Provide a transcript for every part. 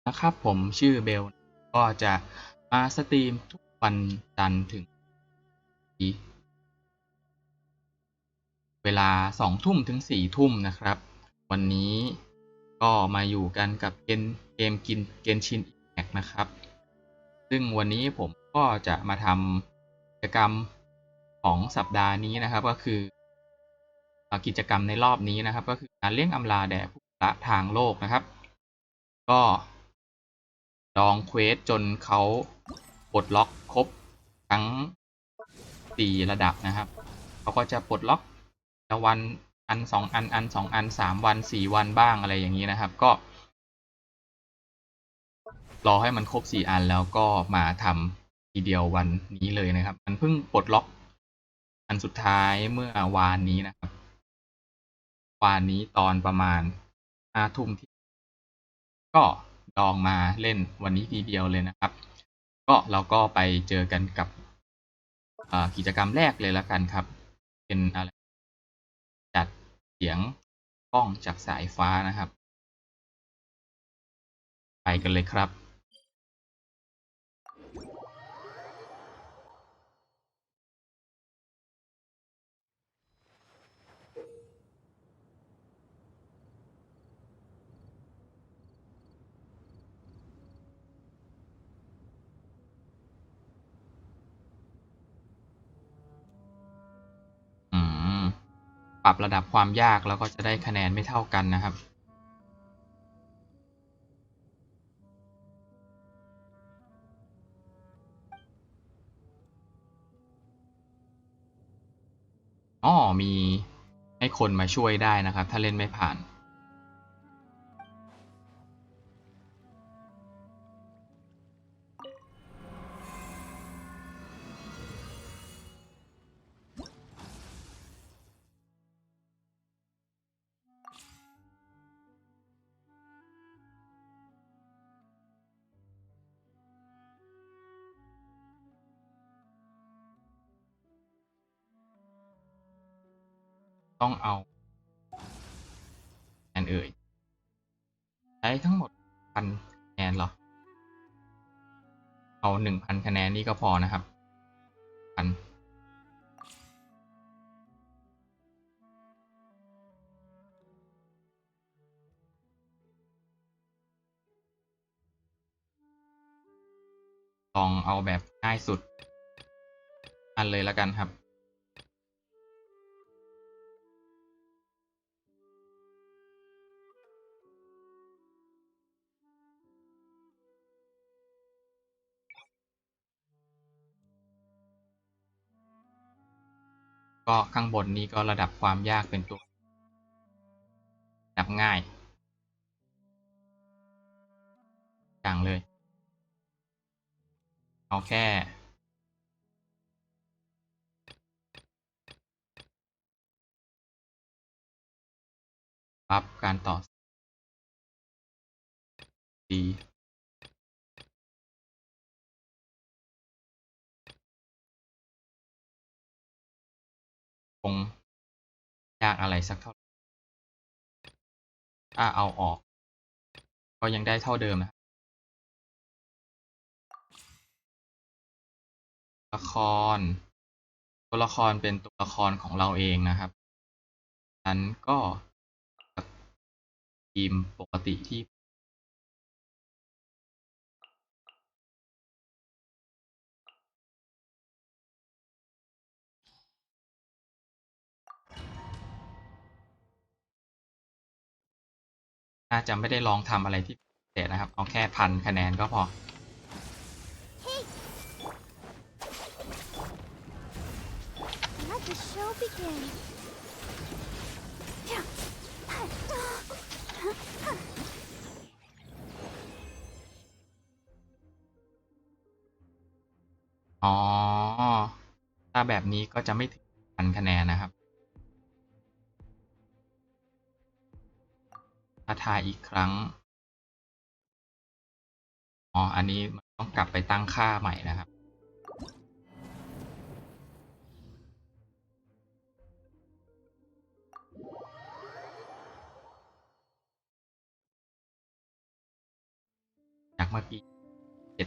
นะครับผมชื่อเบลก็จะมาสตรีมทุกวันจันทร์ถึงเวลา2 ทุ่มถึง4 ทุ่มนะครับวันนี้ก็มาอยู่กันกับเกมเกนชิน Impact นะครับซึ่งวันนี้ผมก็จะมาทำกิจกรรมของสัปดาห์นี้นะครับก็คือกิจกรรมในรอบนี้นะครับก็คือการเลี้ยงอำลาแด่ผู้ละทางโลกนะครับก็ลองเควสจนเขาปลดล็อกครบทั้ง4ระดับนะครับเขาก็จะปลดล็อกละวันอัน2 อัน2 อัน3 วัน4 วันบ้างอะไรอย่างนี้นะครับก็รอให้มันครบ4 อันแล้วก็มาทำทีเดียววันนี้เลยนะครับมันเพิ่งปลดล็อกอันสุดท้ายเมื่อวานนี้นะครับวานนี้ตอนประมาณ5 ทุ่มก็ลองมาเล่นวันนี้ทีเดียวเลยนะครับก็เราก็ไปเจอกันกับกิจกรรมแรกเลยแล้วกันครับเป็นอะไรจัดเสียงกล้องจากสายฟ้านะครับไปกันเลยครับปรับระดับความยากแล้วก็จะได้คะแนนไม่เท่ากันนะครับมีให้คนมาช่วยได้นะครับถ้าเล่นไม่ผ่านต้องเอาคะแนนใช้ทั้งหมด1,000 คะแนนหรอเอา 1,000 คะแนนนี่ก็พอนะครับพันลองเอาแบบง่ายสุดอันเลยแล้วกันครับก็ข้างบนนี้ก็ระดับความยากเป็นตัวระดับง่ายอย่างเลยเอาแค่ปรับการต่อดีคงยากอะไรสักเท่าถ้าเอาออกก็ยังได้เท่าเดิมนะครับละครตัวละครเป็นตัวละครของเราเองนะครับนั้นก็ทีมปกติที่น่าจะไม่ได้ลองทำอะไรที่พิเศษนะครับเอาแค่1,000 คะแนนก็พออ๋อถ้าแบบนี้ก็จะไม่ถึง1,000 คะแนนนะครับถ้าทายอีกครั้งอันนี้มันต้องกลับไปตั้งค่าใหม่นะครับ เมื่อกี้710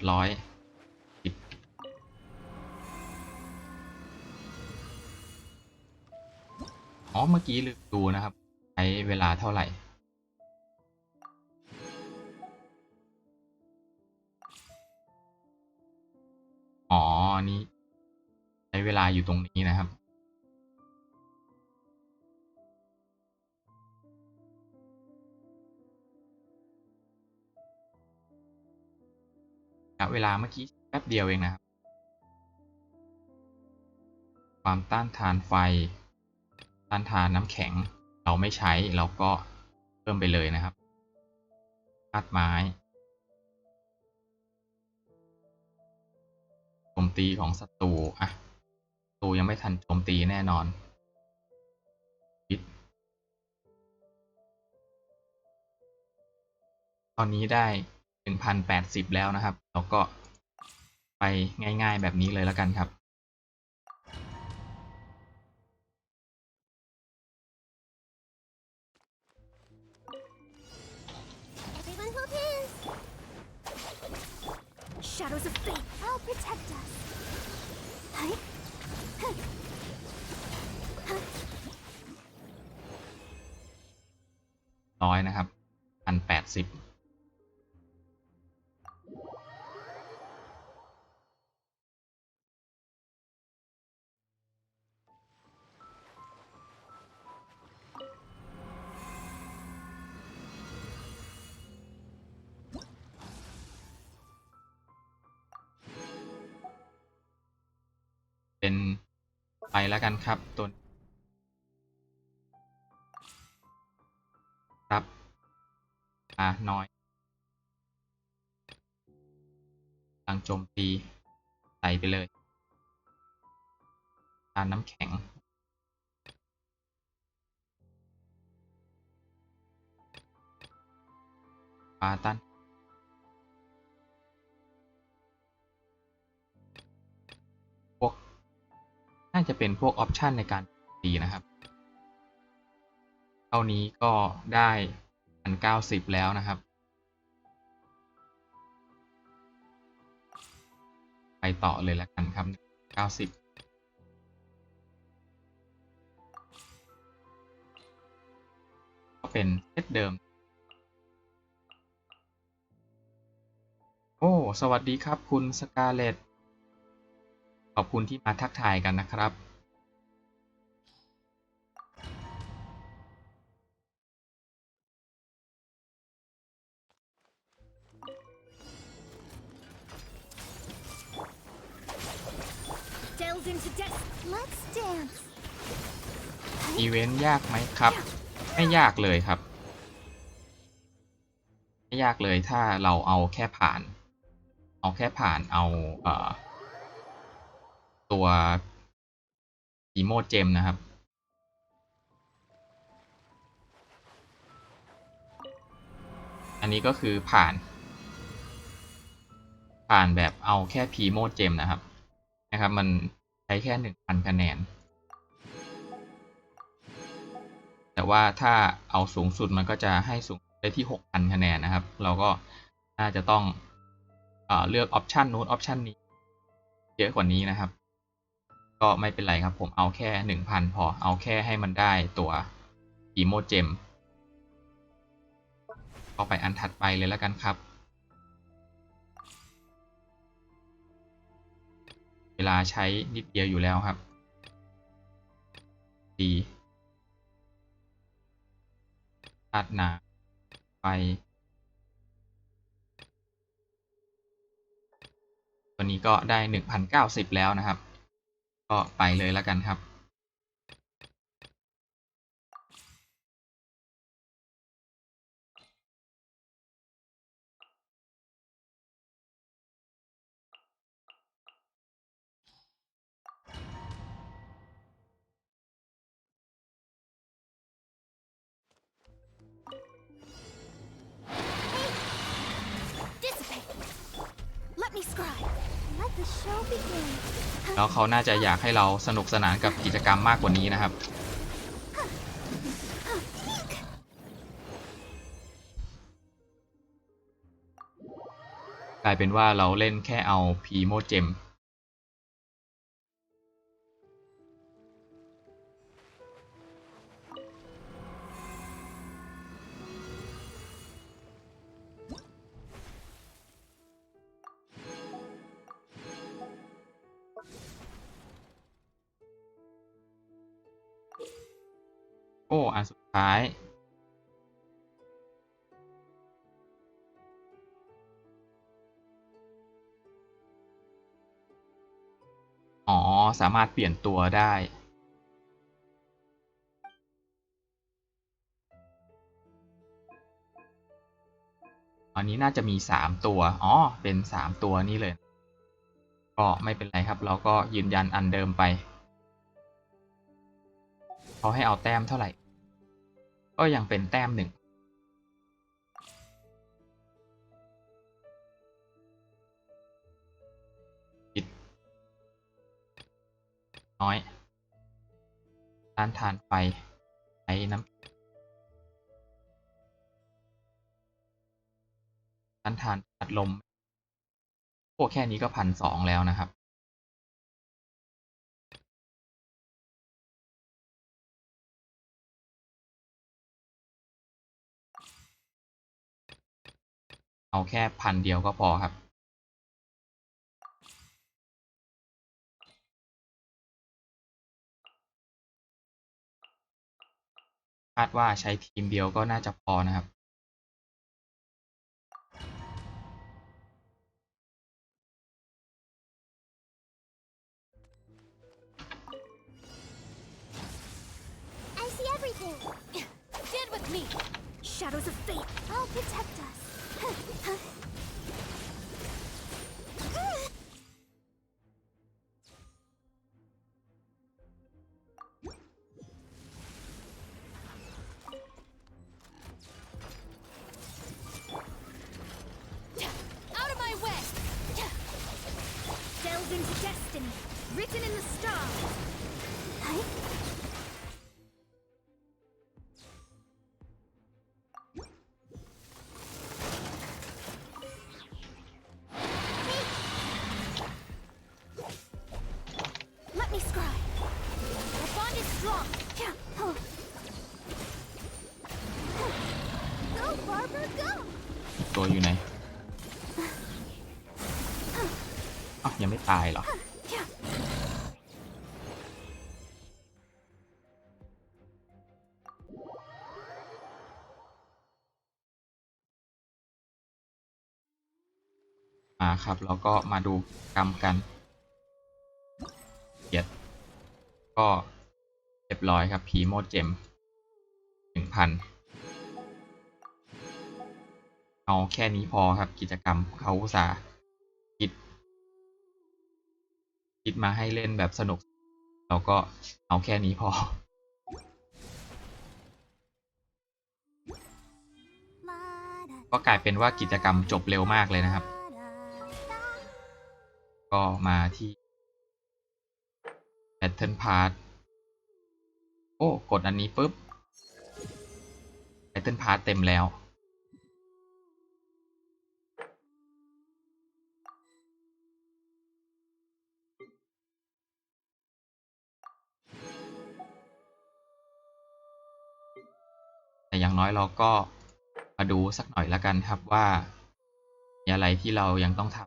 เมื่อกี้ลืมดูนะครับใช้เวลาเท่าไหร่นี่ใช้เวลาอยู่ตรงนี้นะครับเวลาเมื่อกี้แป๊บเดียวเองนะครับความต้านทานไฟต้านทานน้ำแข็งเราไม่ใช้เราก็เพิ่มไปเลยนะครับธาตุไม้โจมตีของศัตรูศัตรูยังไม่ทันโจมตีแน่นอนตอนนี้ได้1080แล้วนะครับเราก็ไปง่ายๆแบบนี้เลยแล้วกันครับShadows of fate, I'll protect us. 100นะครับ1080เป็นไปแล้วกันครับตัวครับน้อยพลังโจมตีใส่ไปเลยทานน้ำแข็งต้านพวกน่าจะเป็นพวกออปชันในการตีนะครับเท่านี้ก็ได้1090แล้วนะครับไปต่อเลยแล้วกันครับ90ก็เป็นเซตเดิมสวัสดีครับคุณสกาเลตขอบคุณที่มาทักทายกันนะครับ Delve into depth. Let's dance. อีเวนต์ยากไหมครับไม่ยากเลยครับไม่ยากเลยถ้าเราเอาแค่ผ่านเอาตัวอีโมเจมนะครับอันนี้ก็คือผ่านแบบเอาแค่พีโมเจมนะครับมันใช้แค่ 1,000 คะแนนแต่ว่าถ้าเอาสูงสุดมันก็จะให้สูงได้ที่ 6,000 คะแนนนะครับเราก็น่าจะต้องเลือกออปชันนู้นออปชันนี้เยอะกว่านี้นะครับก็ไม่เป็นไรครับผมเอาแค่ 1,000 พอเอาแค่ให้มันได้ตัวอีโมเจมก็ไปอันถัดไปเลยแล้วกันครับเวลาใช้นิดเดียวอยู่แล้วครับดีธาตุน้ำไฟตัวนี้ก็ได้ 1,090 แล้วนะครับก็ไปเลยแล้วกันครับแล้วเขาน่าจะอยากให้เราสนุกสนานกับกิจกรรมมากกว่านี้นะครับ กลายเป็นว่าเราเล่นแค่เอาพีโมเจมโอ้อันสุดท้ายอ๋อสามารถเปลี่ยนตัวได้อันนี้น่าจะมี3ตัวอ๋อเป็น3ตัวนี่เลยก็ไม่เป็นไรครับเราก็ยืนยันอันเดิมไปเขาให้เอาแต้มเท่าไหร่ก็ยังเป็นแต้ม1คิดน้อยต้านทานไฟใช้น้ำต้านทานพัดลมโอ้แค่นี้ก็1,200แล้วนะครับเอาแค่1,000เดียวก็พอครับคาดว่าใช้ทีมเดียวก็น่าจะพอนะครับ I see everything. Stand with me. Shadows of fate. I'll protect us. Out of my way. Delve into destiny, written in the stars. Let me scribe. The bond is strong. Go, Barber, go. ตัวอยู่ไหนอ้าวยังไม่ตายเหรอครับเราก็มาดูกรรมกันเกียรติก็เรียบร้อยครับพีโมเจม 1,000เอาแค่นี้พอครับกิจกรรมเขาอุตส่าห์คิดมาให้เล่นแบบสนุกเราก็เอาแค่นี้พอ ก็กลายเป็นว่ากิจกรรมจบเร็วมากเลยนะครับ ก็มาที่ Battle Pass โอ้กดอันนี้ปุ๊บ Battle Pass เต็มแล้วแต่อย่างน้อยเราก็มาดูสักหน่อยละกันครับว่ามีอะไรที่เรายังต้องทำ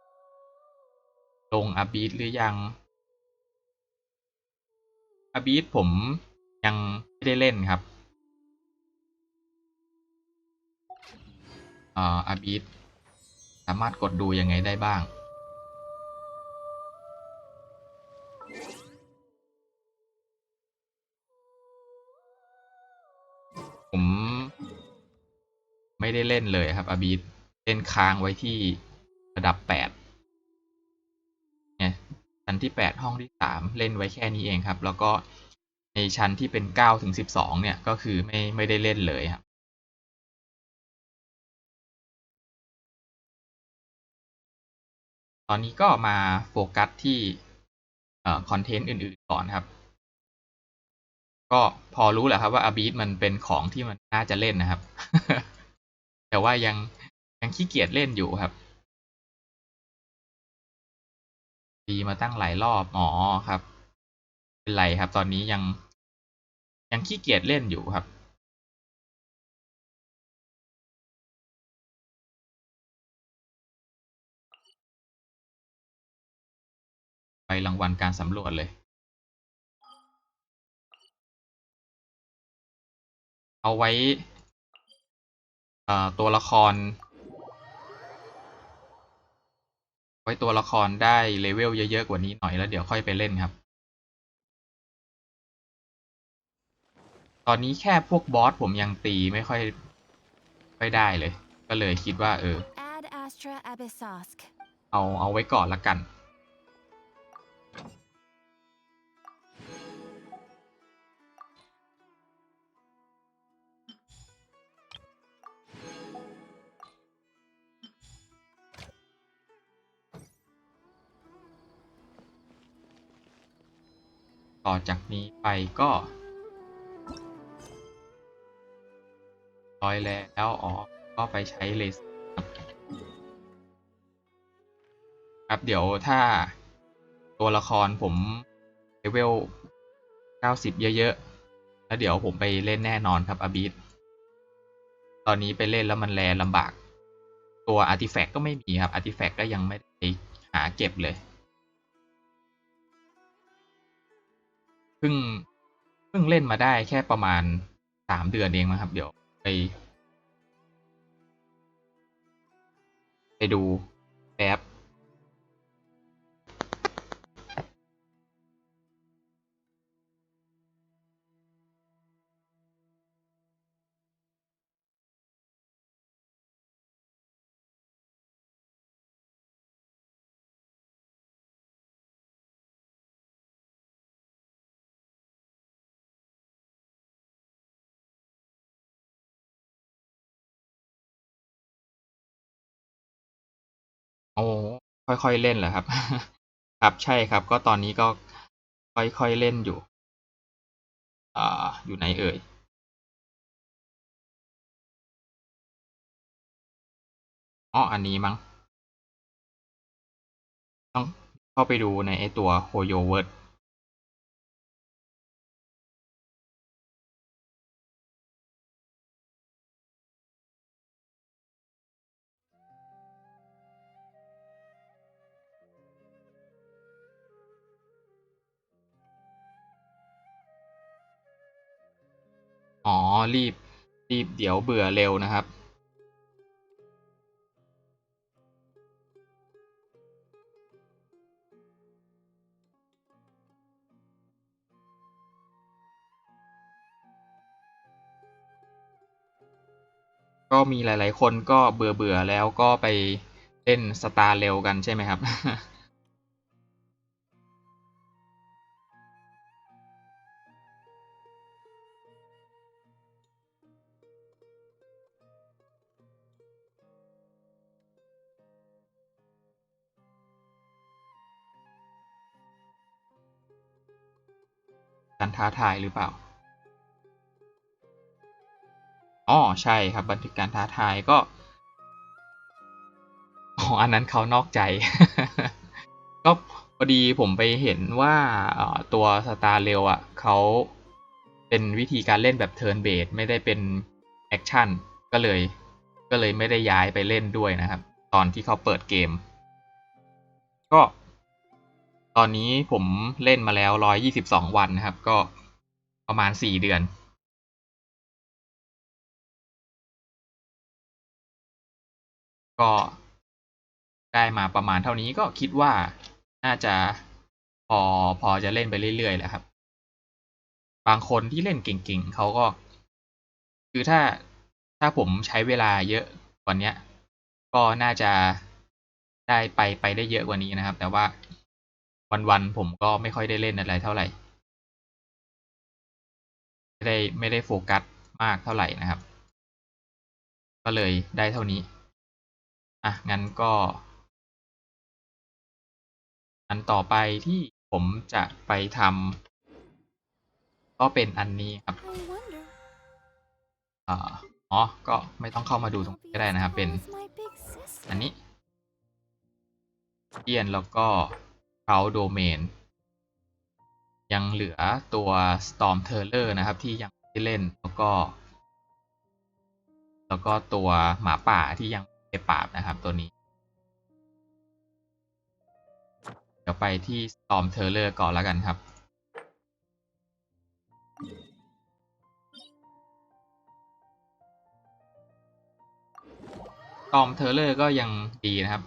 ลงอาบีทหรือยังอาบีทผมยังไม่ได้เล่นครับอาบีทสามารถกดดูยังไงได้บ้างผมไม่ได้เล่นเลยครับอาบีทเล่นค้างไว้ที่ระดับ8เนี่ยชั้นที่8ห้องที่3เล่นไว้แค่นี้เองครับแล้วก็ในชั้นที่เป็น9ถึง12เนี่ยก็คือไม่ได้เล่นเลยครับตอนนี้ก็มาโฟกัสที่คอนเทนต์อื่นๆก่อนครับก็พอรู้แหละครับว่าอาบีทมันเป็นของที่มันน่าจะเล่นนะครับ แต่ว่ายังขี้เกียจเล่นอยู่ครับ ตีมาตั้งหลายรอบอ๋อครับเป็นไรครับตอนนี้ยังขี้เกียจเล่นอยู่ครับไปรางวัลการสำรวจเลยเอาไว้ตัวละครตัวละครได้เลเวลเยอะๆกว่านี้หน่อยแล้วเดี๋ยวค่อยไปเล่นครับตอนนี้แค่พวกบอสผมยังตีไม่ค่อยได้เลยก็เลยคิดว่าAd Astra Abyssosk. เอาไว้ก่อนละกันต่อจากนี้ไปก็ร้อยแล้วอ๋อก็ไปใช้เลเซอร์ครับเดี๋ยวถ้าตัวละครผมเลเวล90เยอะๆแล้วเดี๋ยวผมไปเล่นแน่นอนครับอาบีสตอนนี้ไปเล่นแล้วมันแลลำบากตัวอาร์ติแฟกต์ก็ไม่มีครับอาร์ติแฟกต์ก็ยังไม่ได้หาเก็บเลยเพิ่งเพิ่งเล่นมาได้แค่ประมาณ3 เดือนเองมั้งครับเดี๋ยวไปดูแป๊บโอ้ค่อยๆเล่นเหรอครับ ครับใช่ครับก็ตอนนี้ก็ค่อยๆเล่นอยู่อยู่ไหนเอ่ยอ๋ออันนี้มั้งต้องเข้าไปดูในไอตัวโฮโยเวิร์ดอ๋อรีบเดี๋ยวเบื่อเร็วนะครับก็มีหลายๆคนก็เบื่อแล้วก็ไปเล่นสตาร์เร็วกันใช่ไหมครับ การท้าทายหรือเปล่าอ๋อใช่ครับบันทึกการท้าทายก็อ๋ออันนั้นเขานอกใจ ก็พอดีผมไปเห็นว่าตัวสตาร์เรลอ่ะเขาเป็นวิธีการเล่นแบบเทิร์นเบสไม่ได้เป็นแอคชั่นก็เลยไม่ได้ย้ายไปเล่นด้วยนะครับตอนที่เขาเปิดเกมก็ตอนนี้ผมเล่นมาแล้ว122 วันนะครับก็ประมาณ4 เดือนก็ได้มาประมาณเท่านี้ก็คิดว่าน่าจะพอจะเล่นไปเรื่อยๆแหละครับ บางคนที่เล่นเก่งๆเขาก็คือถ้าผมใช้เวลาเยอะกว่านี้ก็น่าจะได้ไปได้เยอะกว่านี้นะครับแต่ว่าวันๆผมก็ไม่ค่อยได้เล่นอะไรเท่าไหร่ไม่ได้โฟกัสมากเท่าไหร่นะครับก็เลยได้เท่านี้อ่ะงั้นก็อันต่อไปที่ผมจะไปทำก็เป็นอันนี้ครับ I wonder อ่าอ๋อก็ไม่ต้องเข้ามาดูตรง I'll นี้ be ก็ as ได้นะครับเป็น cool as my big อัน sister. นี้เทียนแล้วก็ เขาโดเมนยังเหลือตัว Storm Terror นะครับที่ยังไม่ได้เล่นแล้วก็ตัวหมาป่าที่ยังไม่ได้ปราบนะครับตัวนี้เดี๋ยวไปที่ Storm Terror ก่อนแล้วกันครับStorm Terror ก็ยังดีนะครับ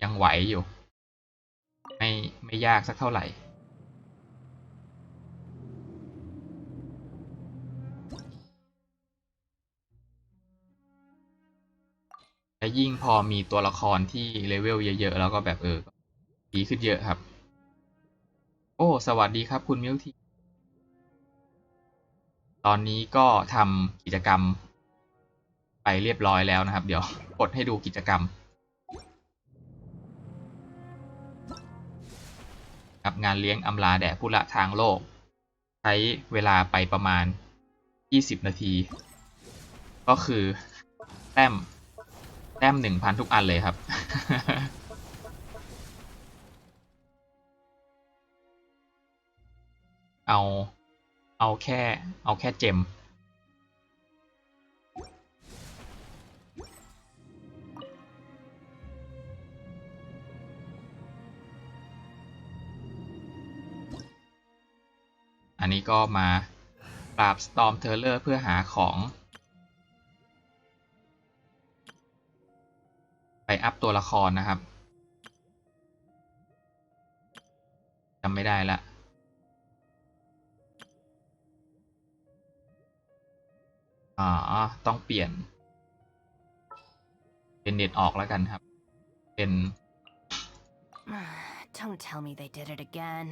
ยังไหวอยู่ไม่ยากสักเท่าไหร่และยิ่งพอมีตัวละครที่เลเวลเยอะๆแล้วก็แบบดีขึ้นเยอะครับโอ้สวัสดีครับคุณมิวทีตอนนี้ก็ทำกิจกรรมไปเรียบร้อยแล้วนะครับเดี๋ยวกดให้ดูกิจกรรมครับงานเลี้ยงอำลาแด่ผู้ละทางโลกใช้เวลาไปประมาณ20นาทีก็คือแต้ม 1,000 ทุกอันเลยครับ เอาแค่เจมอันนี้ก็มาปราบ Storm Terror เพื่อหาของไปอัพตัวละครนะครับจำไม่ได้ละต้องเปลี่ยนเป็นเน็ตออกแล้วกันครับเป็น Don't tell me they did it again.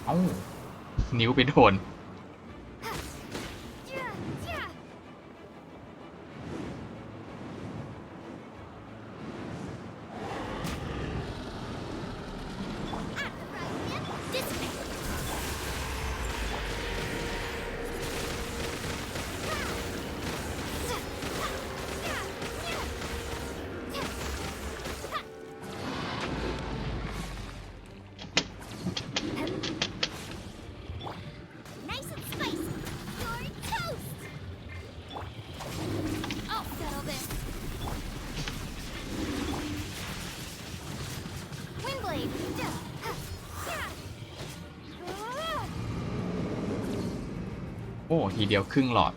เอ้านิ้วไปโดนโอ้ทีเดียวครึ่งหลอด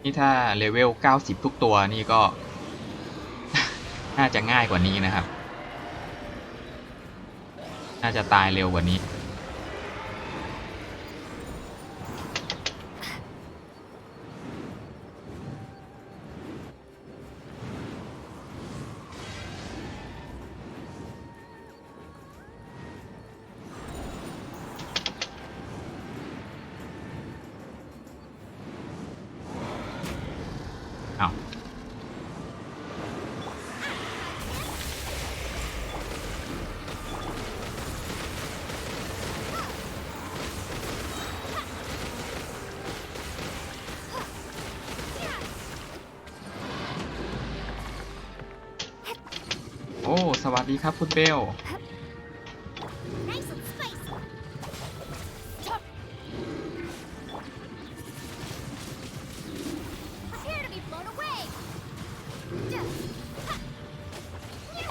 นี่ถ้าเลเวล90ทุกตัวนี่ก็ น่าจะง่ายกว่านี้นะครับน่าจะตายเร็วกว่านี้อ้าวโอ้สวัสดีครับคุณเบล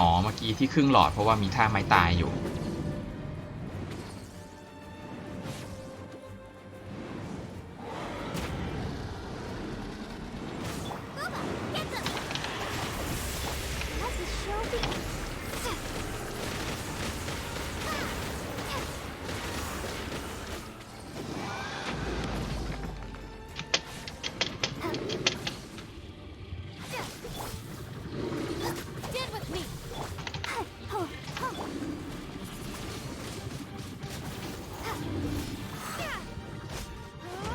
อ๋อเมื่อกี้ที่ครึ่งหลอดเพราะว่ามีท่าไม้ตายอยู่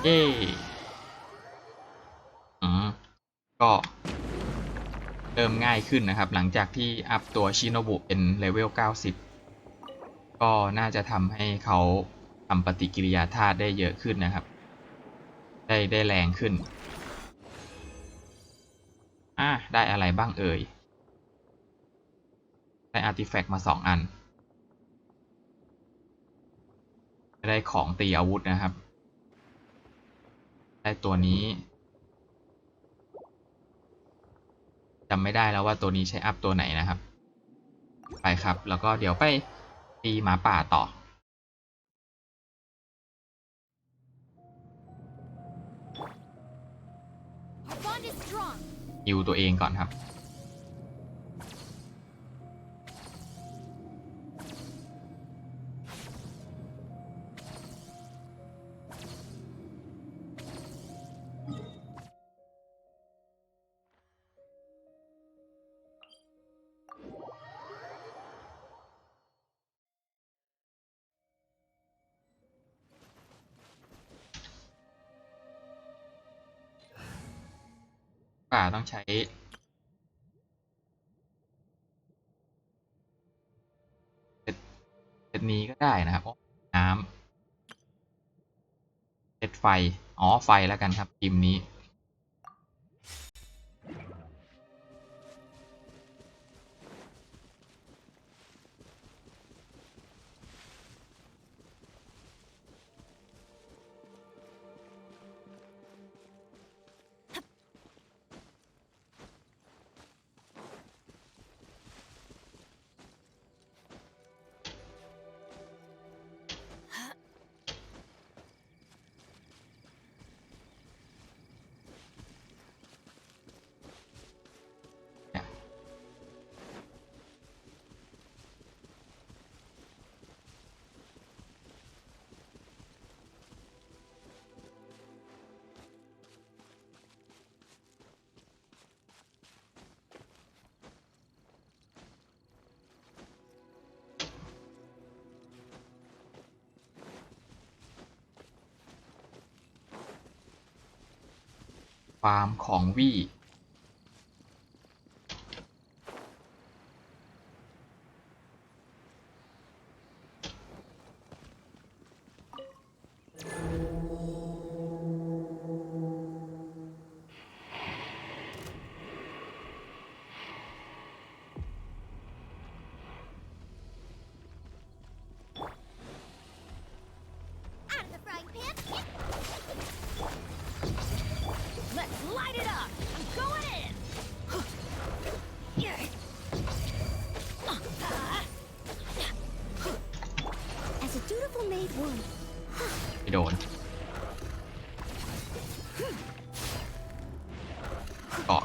เย้ก็เริ่มง่ายขึ้นนะครับหลังจากที่อัพตัวชิโนบุเป็นเลเวล90ก็น่าจะทำให้เขาทำปฏิกิริยาธาตุได้เยอะขึ้นนะครับได้แรงขึ้นได้อะไรบ้างเอ่ยได้อาร์ติแฟกต์มา2 อันได้ของตีอาวุธนะครับได้ตัวนี้จำไม่ได้แล้วว่าตัวนี้ใช้อัพตัวไหนนะครับไปครับแล้วก็เดี๋ยวไปตีหมาป่าต่อฮิวตัวเองก่อนครับป่าต้องใช้เซตนี้ก็ได้นะครับน้ำเซตไฟไฟแล้วกันครับทีมนี้ฟาร์มของวี่ไม่โดนเกาะ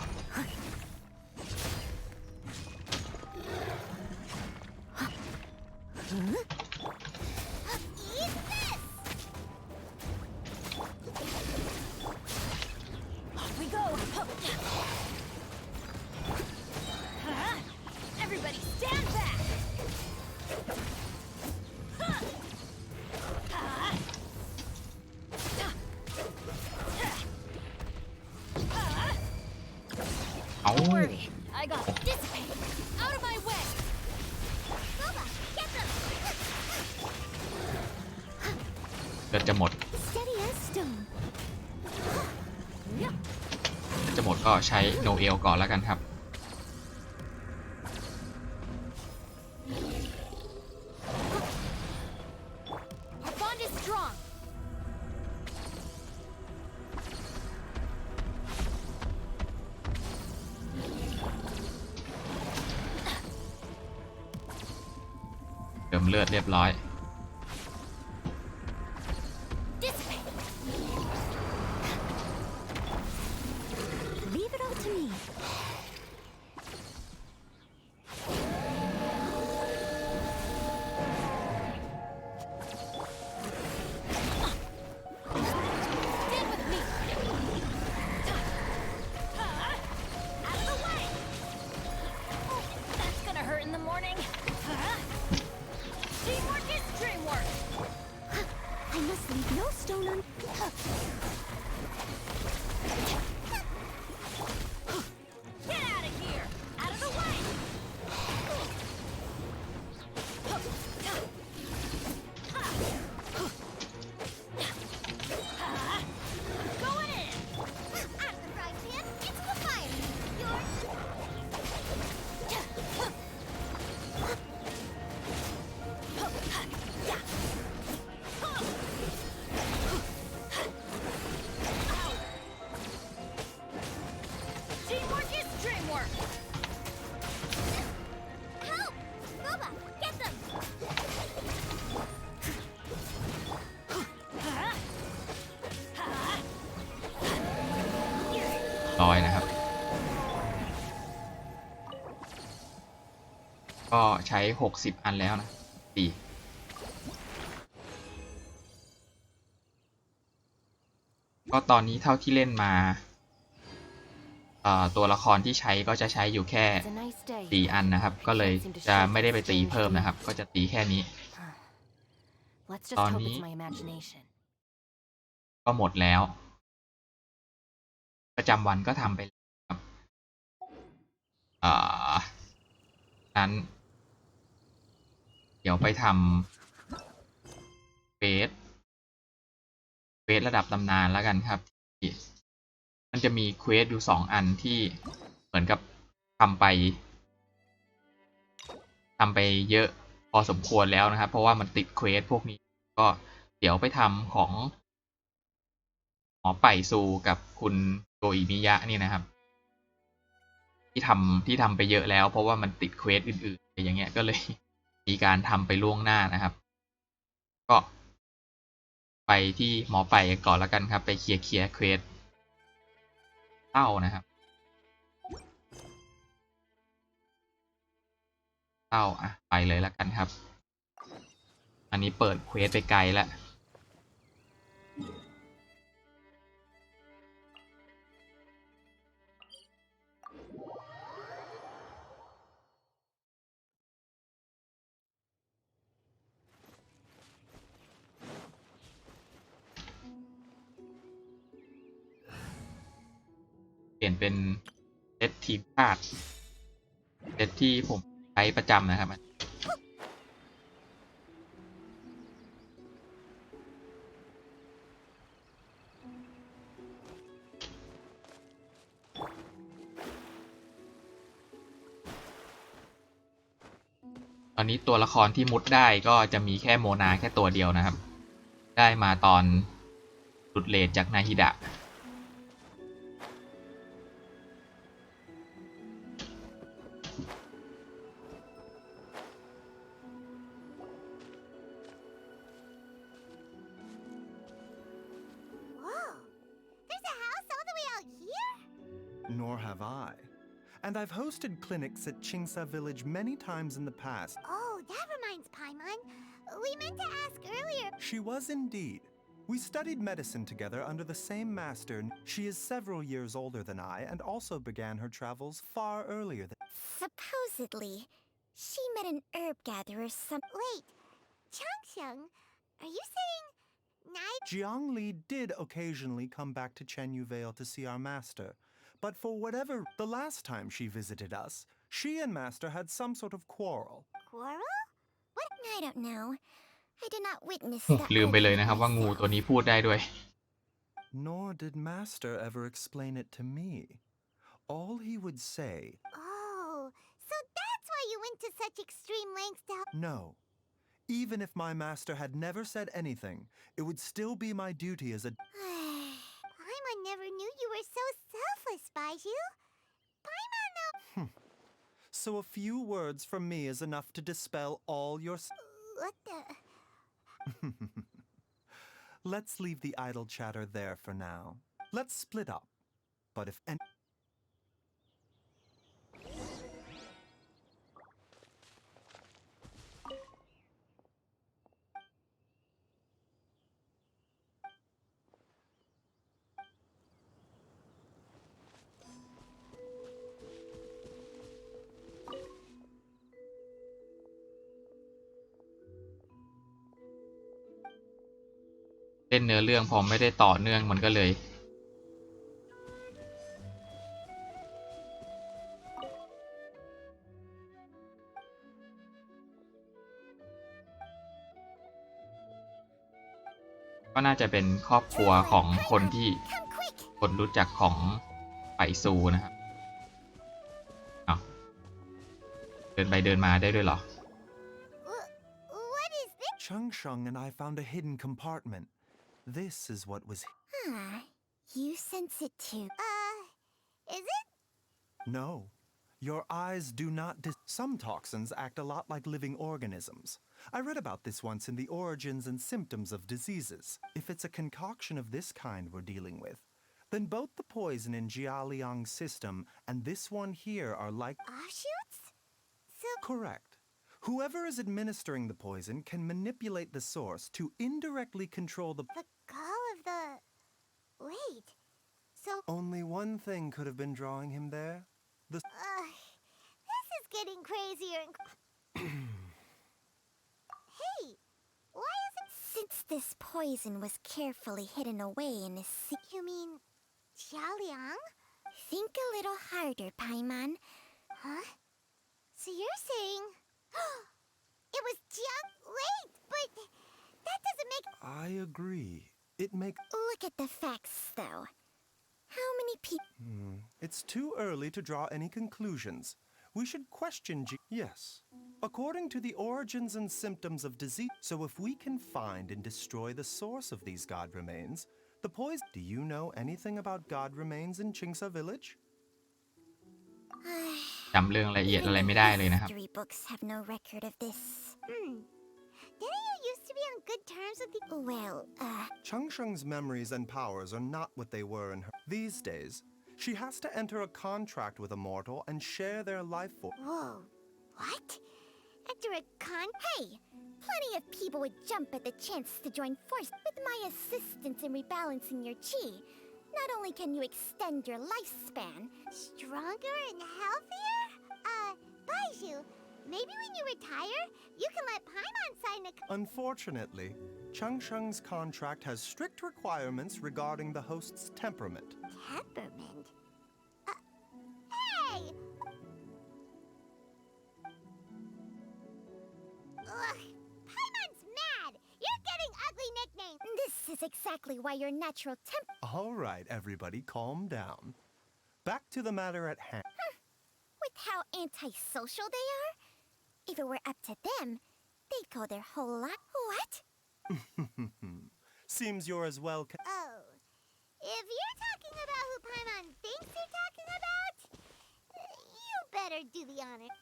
Don't worry, I got dissipate. Out of my way. Boba, get them. เลือดจะหมด Steady as stone. เลือดจะหมดก็ใช้โนเอลก่อนแล้วกันครับOur bond is strong. เติมเลือดเรียบร้อย Dissipate. Leave it all to me. Stand with me. Out of the way. That's gonna hurt in the morning. Teamwork is dreamwork. I must leave no stone unturned. ก็ใช้60อันแล้วนะดีก็ตอนนี้เท่าที่เล่นมาตัวละครที่ใช้ก็จะใช้อยู่แค่4อันนะครับก็เลยจะไม่ได้ไปตีเพิ่มนะครับก็จะตีแค่นี้ตอนนี้ก็หมดแล้วประจำวันก็ทำไปครับนั้นเดี๋ยวไปทำเควสระดับตำนานแล้วกันครับมันจะมีเควสอยู่2อันที่เหมือนกับทำไปเยอะพอสมควรแล้วนะครับเพราะว่ามันติดเควสพวกนี้ก็เดี๋ยวไปทำของหมอไป่ซูกับคุณโจอิมิยะนี่นะครับที่ทำไปเยอะแล้วเพราะว่ามันติดเควสอื่นๆอะไรอย่างเงี้ยก็เลยมีการทำไปล่วงหน้านะครับก็ไปที่หมอไป่ก่อนแล้วกันครับไปเคลียร์เควสเต้านะครับเต้าไปเลยแล้วกันครับอันนี้เปิดเควสไปไกลแล้วเปลี่ยนเป็นเซตทีมชาติเซตที่ผมใช้ประจำนะครับตอนนี้ตัวละครที่มุดได้ก็จะมีแค่โมนาแค่ตัวเดียวนะครับได้มาตอนหลุดเลทจากนาฮิดะNor have I. And I've hosted clinics at Chingsa Village many times in the past. Oh, that reminds Paimon. We meant to ask earlier. She was indeed. We studied medicine together under the same master. She is several years older than I and also began her travels far earlier than... Supposedly, she met an herb gatherer Wait, Changsheng, are you saying... Jiang Li did occasionally come back to Chenyu Vale to see our master. But for whatever... The last time she visited us, she and master had some sort of quarrel. Quarrel? What? I don't know. I did not witness ลืมไปเลยนะครับว่างูตัวนี้พูดได้ด้วย Nor did master ever explain it to me. All he would say... Oh, so that's why you went to such extreme lengths to... No. Even if my master had never said anything, it would still be my duty as a... Paimon never knew you were so selfless, Baiju. Paimon though... So a few words from me is enough to dispel all your... What the... Let's leave the idle chatter there for now. Let's split up. But if any... เล่นเนื้อเรื่องพอไม่ได้ต่อเนื่องมันก็เลยก็น่าจะเป็นครอบครัวของคนที่คนรู้จักของไปซูนะครับอ้าวเดินไปเดินมาได้ด้วยเหรอ What is this? Changsheng and I found a hidden compartment. This is what was... You sense it too. Is it? No. Your eyes do not... Some toxins act a lot like living organisms. I read about this once in the origins and symptoms of diseases. If it's a concoction of this kind we're dealing with, then both the poison in Jialiang's system and this one here are like... Offshoots? So... Correct. Whoever is administering the poison can manipulate the source to indirectly control the... The call of the... Wait. So... Only one thing could have been drawing him there. The... This is getting crazier and... Hey! Why is it... Since this poison was carefully hidden away in his... You mean... Xiaoliang? Think a little harder, Paimon. Huh? So you're saying... It was Jiang... Wait, but... That doesn't make... I agree. It makes... Look at the facts, though. How many people... It's too early to draw any conclusions. We should question Yes. According to the origins and symptoms of disease... So if we can find and destroy the source of these god remains, the poison... Do you know anything about god remains in Qingsa village? จำเรื่องละเอียดอะไรไม่ได้เลยนะครับ History books have no record of this. Didn't you used to be on good terms with the... Well, Changsheng's memories and powers are not what they were in her... These days, she has to enter a contract with a mortal and share their life force. Whoa. What? Enter a con... Hey! Plenty of people would jump at the chance to join force. With my assistance in rebalancing your chi, not only can you extend your lifespan... Stronger and healthier? Baiju, maybe when you retire, you can let Paimon sign a... Unfortunately, Changsheng's contract has strict requirements regarding the host's temperament. Temperament? Hey! Ugh, Paimon's mad! You're getting ugly nicknames! This is exactly why your natural All right, everybody, calm down. Back to the matter at hand. With how antisocial they are? If it were up to them, they'd go their whole life... What? Seems you're as well... Oh. If you're talking about who Paimon thinks you're talking about, you better do the honor.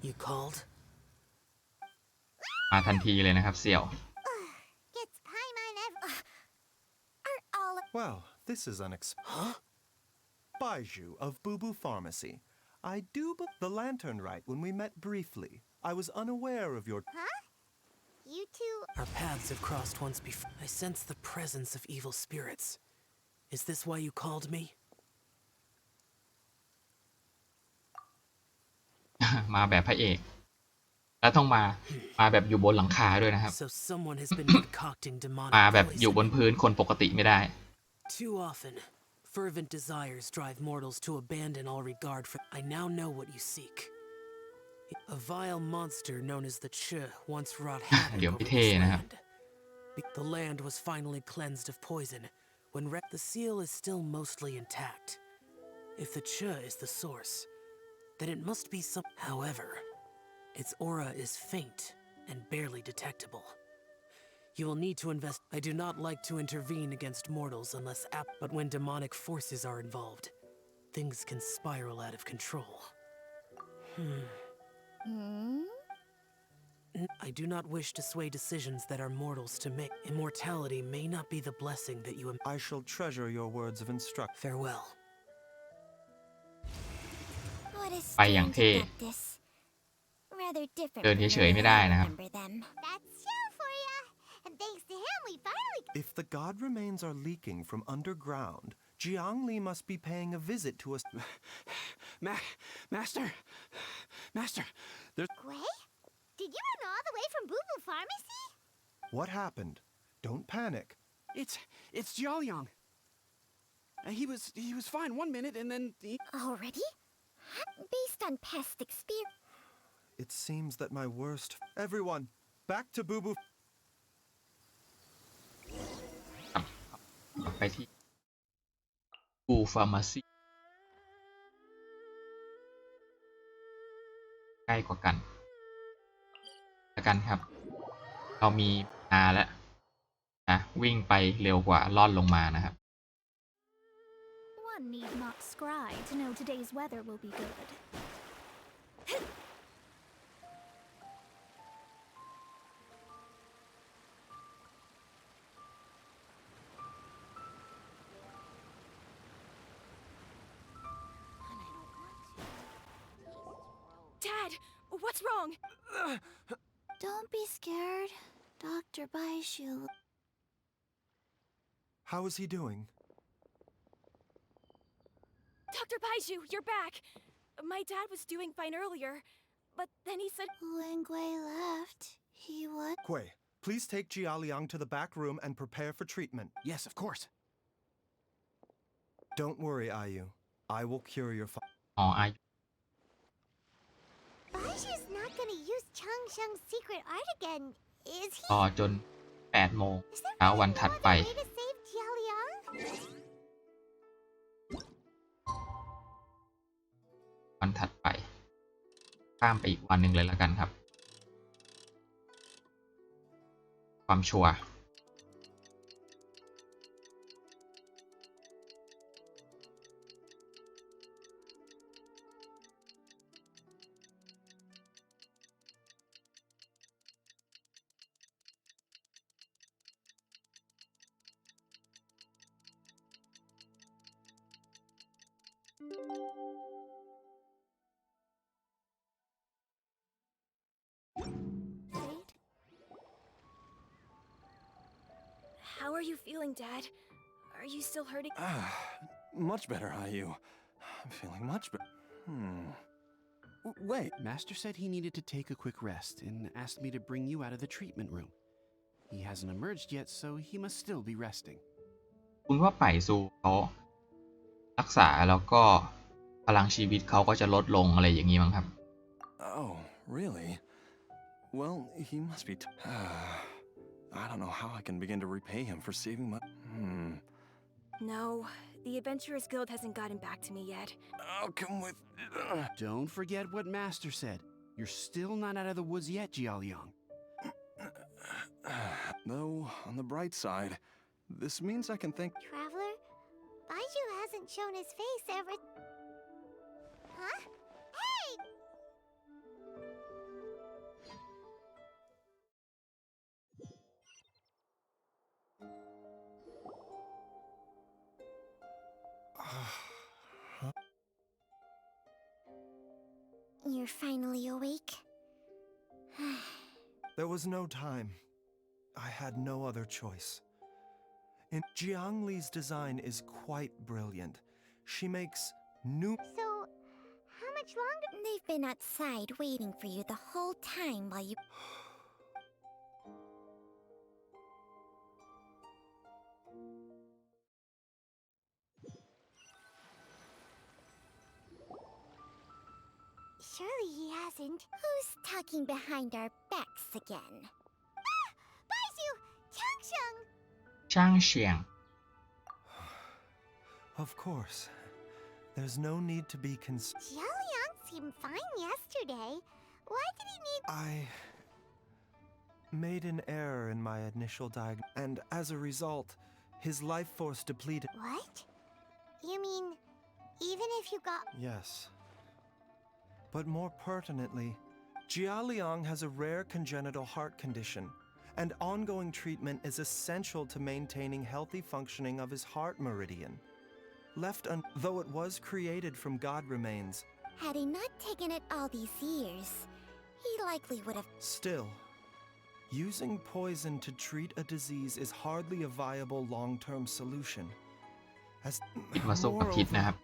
You called? มาทันทีเลยนะครับเสี่ยว Gets Paimon ever... Are all... Well, this is unexpected. Baiju of Boo Boo Pharmacy. I do but the lantern right when we met briefly. I was unaware of your... Huh? You two... Our paths have crossed once before. I sense the presence of evil spirits. Is this why you called me? มาแบบพระเอก แล้วต้องมาแบบอยู่บนหลังคาด้วยนะครับ So someone has been concocting มา demonic แบบอยู่บน poison. พื้นคนปกติไม่ได้ Too often, fervent desires drive mortals to abandon all regard for... I now know what you seek. A vile monster known as the Che once wrought havoc เดี๋ยว over ไม่ this เท่นะครับ land. The land was finally cleansed of poison, when the seal is still mostly intact. If the Che is the source, then it must be some... However, its aura is faint and barely detectable. You will need to invest... I do not like to intervene against mortals unless but when demonic forces are involved, things can spiral out of control. I do not wish to sway decisions that are mortals to make. Immortality may not be the blessing that you... I shall treasure your words of instruction. Farewell. What is ไปอย่าง strange เท่ about this? Rather different เดิน from เฉ the ยๆ way ไม่ได้ I นะครับ remember them. That's Xiao for ya! And thanks to him, we finally... If the god remains are leaking from underground, Jiangli must be paying a visit to us. Master, there's... Gui? Did you run all the way from Boo Boo Pharmacy? What happened? Don't panic. It's Jiaoliang. He was fine 1 minute and then he... Already? Based on past experience... It seems that my worst... Everyone, back to Boo Boo... ไปที่บูฟาร์มาซีใกล้กว่ากันแล้วกันครับ เรามีแล้วนะวิ่งไปเร็วกว่าล่อนลงมานะครับ One need not scry to know today's weather will be good. What's wrong? Don't be scared. Dr. Baishu. How is he doing? Dr. Baiju, you're back. My dad was doing fine earlier, but then he said... When Gui left, he was... Gui, please take Jialiang to the back room and prepare for treatment. Yes, of course. Don't worry, Ayu. I will cure your father. อ๋ออายุ Baishu's not gonna use Changsheng's secret art again, is he? รอจน8 โมง Is there เช้า really วัน no ถัด other ไป way to save Jialiang? วันถัดไป ข้ามไปอีกวันหนึ่งเลยแล้วกันครับ ความชัวร์ Fate? How are you feeling, Dad? Are you still hurting? Much better, Ayu. I'm feeling much better. Wait, Master said he needed to take a quick rest and asked me to bring you out of the treatment room. He hasn't emerged yet, so he must still be resting. คุณว่าไปสู่เขารักษาแล้วก็พลังชีวิตเขาก็จะลดลงอะไรอย่างนี้มั้งครับ oh, really? Well, he must be. I don't know how I can begin to repay him for saving my. No, the Adventurers Guild hasn't gotten back to me yet. I'll come with. Don't forget what Master said. You're still not out of the woods yet, Jialiang. Though, on the bright side, this means I can thank. Traveler, Baiju hasn't shown his face ever... Huh? Hey! You're finally awake? There was no time. I had no other choice. And Jiang Li's design is quite brilliant. She makes new. So, how much longer? They've been outside waiting for you the whole time while you... Surely he hasn't. Who's talking behind our backs again? Ah! Baiju! Changsheng! ช่างเฉียง Of course. There's no need to be concerned. Jialiang seemed fine yesterday. Why did he need... I made an error in my initial diagnosis, and as a result, his life force depleted. What? You mean, even if you got... Yes. But more pertinently, Jialiang has a rare congenital heart condition, and ongoing treatment is essential to maintaining healthy functioning of his heart meridian. Though it was created from God remains, Had he not taken it all these years, he likely would have... still, using poison to treat a disease is hardly a viable long-term solution. As คิดว่าสู้กับพิษนะครับ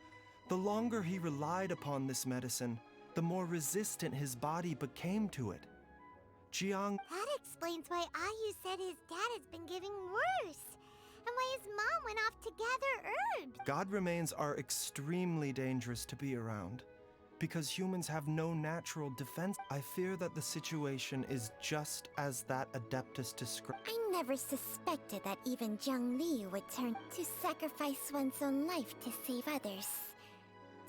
the longer he relied upon this medicine, the more resistant his body became to it. Jiang, That explains why Ayu said his dad has been getting worse, and why his mom went off to gather herbs. God remains are extremely dangerous to be around. Because humans have no natural defense, I fear that the situation is just as that Adeptus described. I never suspected that even Zhang Li would turn to sacrifice one's own life to save others.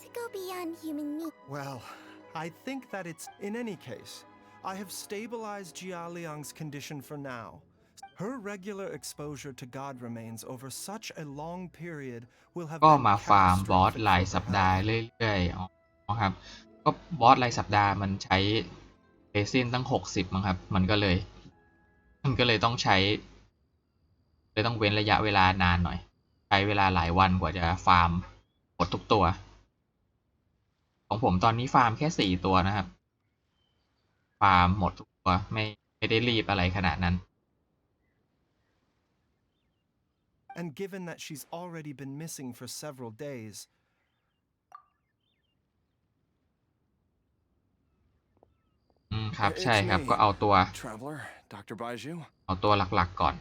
To go beyond human need. Well, I think that it's... In any case, I have stabilized Jialiang's condition for now. Her regular exposure to God remains over such a long period will have ก็ been มาฟาร์มบอส catastrophic ราย for สัป her ดาห์ health. เรื่อยๆอ๋อครับ ก็บอสรายสัปดาห์มันใช้เรซินตั้ง60มั้งครับ มันก็เลยต้องใช้เลยต้องเว้นระยะเวลานานหน่อย ใช้เวลาหลายวันกว่าจะฟาร์มหมดทุกตัว ของผมตอนนี้ฟาร์มแค่4 ตัวนะครับ ฟาร์มหมดทุกตัวไม่ได้รีบอะไรขนาดนั้น And given that she's already been missing for several days, ครับใช่ It's ครับ me, ก็เอาตัว Traveler, Dr. Baiju. หลักๆก่อน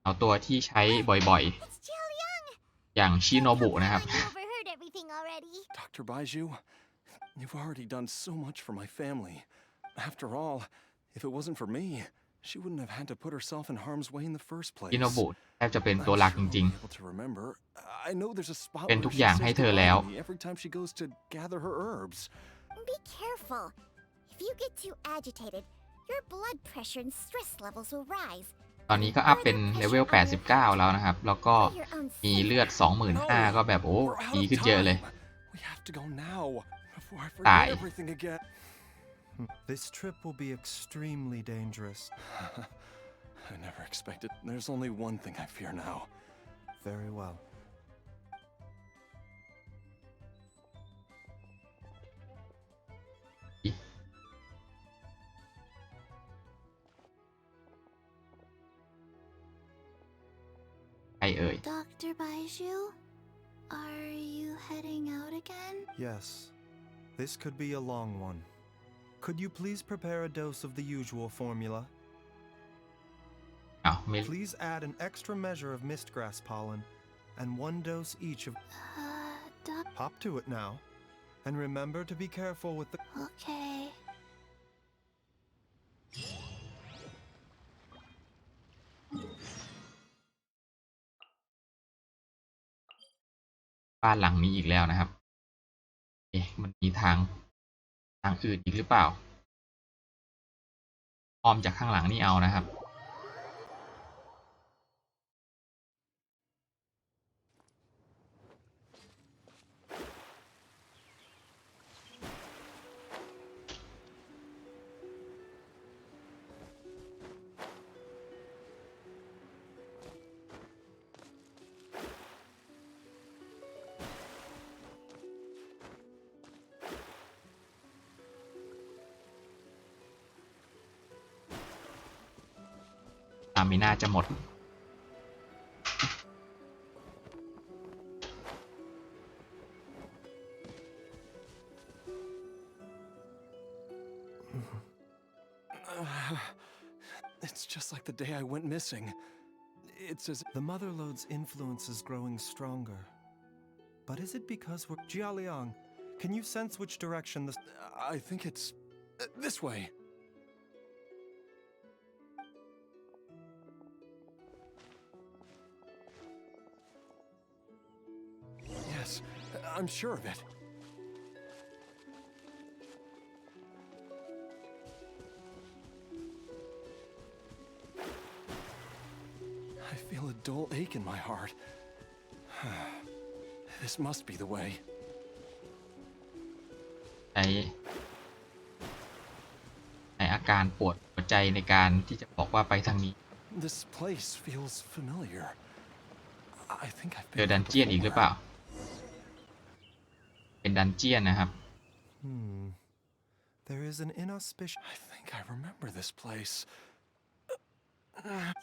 เอาตัวที่ใช้บ่อย It's Jiaoliang! ๆ อย่างชิโนบุนะครับ You overheard everything already. Dr. Baiju, you've already done so much for my family. After all, if it wasn't for me, she wouldn't have had to put herself in harm's way in the first place. ชิโนบุแทบจะเป็น I'm ตัวหลัก sure จ I'll ริง be able to remember. I know there's a spot เป็น where ทุก she อย่าง says ให้เธอ goodbye แล้ว to me every time she goes to gather her herbs. Be careful. If you get too agitated, your blood pressure and stress levels will rise. ตอนนี้ก็อัพเป็นเลเวล 89 แล้วนะครับ แล้วก็มีเลือด 25,000 ก็แบบโอ้ We're out ดี of ขึ้นเยอะเลย time. We have to go now before I Die. forget everything again. this trip will be extremely dangerous. I never expected. There's only one thing I fear now. Very well. ใครเอ่ย Dr. Baiju, are you heading out again? Yes, this could be a long one. Could you please prepare a dose of the usual formula? อ้าวไม่ Please add an extra measure of mistgrass pollen and 1 dose each of. Doc. Hop to it now. And remember to be careful with the. Okay. บ้านหลังนี้อีกแล้วนะครับ มันมีทางอื่นอีกหรือเปล่าอ้อมจากข้างหลังนี่เอานะครับ มีน่าจะหมด It's just like the day I went missing. It's as The Motherlode's influence is growing stronger. But is it because we're. Jiaoliang, can you sense which direction the. I think it's this way. Yes, I'm sure of it. I feel a dull ache in my heart. This must be the way. ในอาการปวดหัวใจในการที่จะบอกว่าไปทางนี้ This place feels familiar. I think I've เจอ been ดั here นเจียนอีกหรือเปล่า before. เป็นดันเจียนนะครับ There is an inauspicious. I think I remember this place.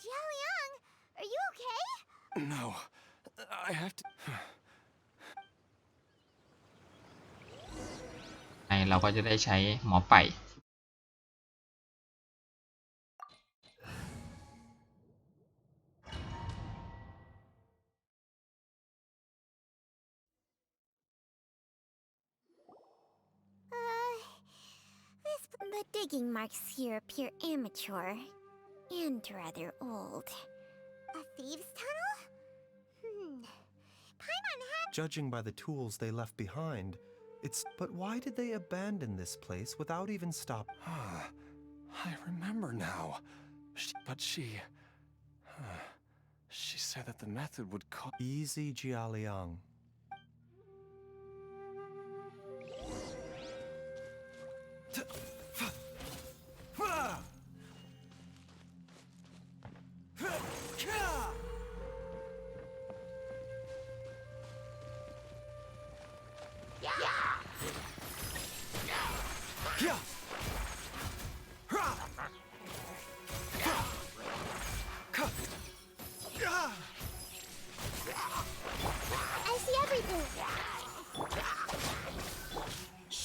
Jiaoliang, are you okay? No, I have to. เราก็จะได้ใช้หมอไป่ The digging marks here appear amateur and rather old. A thieves' tunnel? Paimon had. Judging by the tools they left behind, it's. But why did they abandon this place without even stop? I remember now. But she said that the method would cost. Easy, Jiaoliang.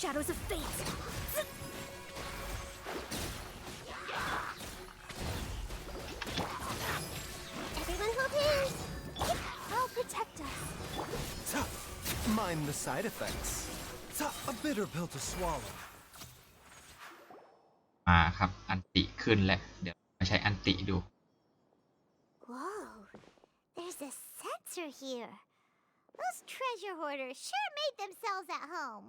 Shadows of fate. Everyone hold hands. I'll protect us. Mind the side effects. A bitter pill to swallow. มาครับอันติขึ้นแล้วเดี๋ยวมาใช้อันติดู Whoa, there's a sensor here. Those treasure hoarders sure made themselves at home.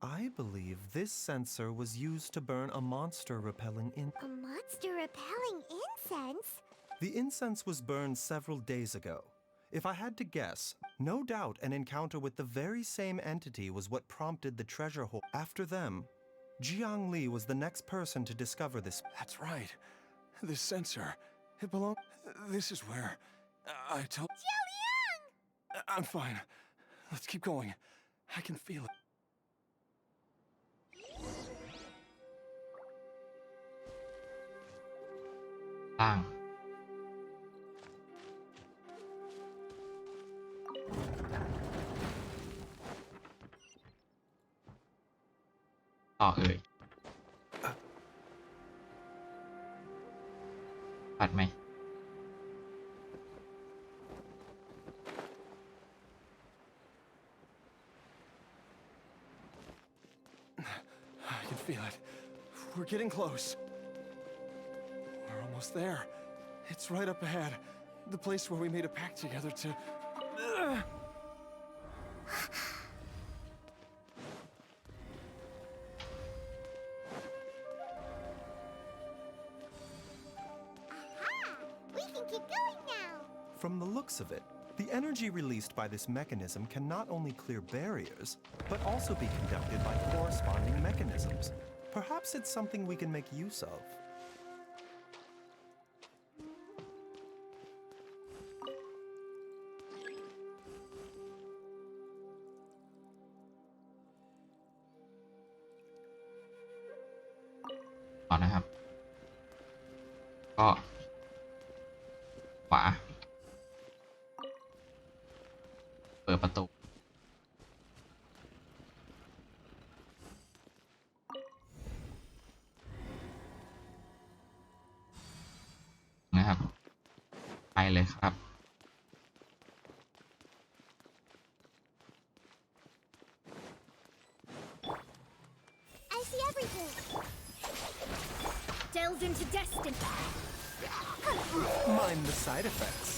I believe this sensor was used to burn a monster repelling A monster repelling incense? The incense was burned several days ago. If I had to guess, no doubt an encounter with the very same entity was what prompted the treasure hoard. After them, Jiang Li was the next person to discover this. That's right. This sensor, it belongs. This is where I told. Jiang! I'm fine. Let's keep going. I can feel it. ล่างต่อปัดไหม I can feel it. We're getting close. We're almost there. It's right up ahead. The place where we made a pact together to. Aha! We can keep going now. From the looks of it, the energy released by this mechanism can not only clear barriers, but also be conducted by corresponding mechanisms. Perhaps it's something we can make use of.นะครับก็ขวาเปิดประตูนะครับไปเลยครับ I see everything. Delve into destiny. Mind the side effects.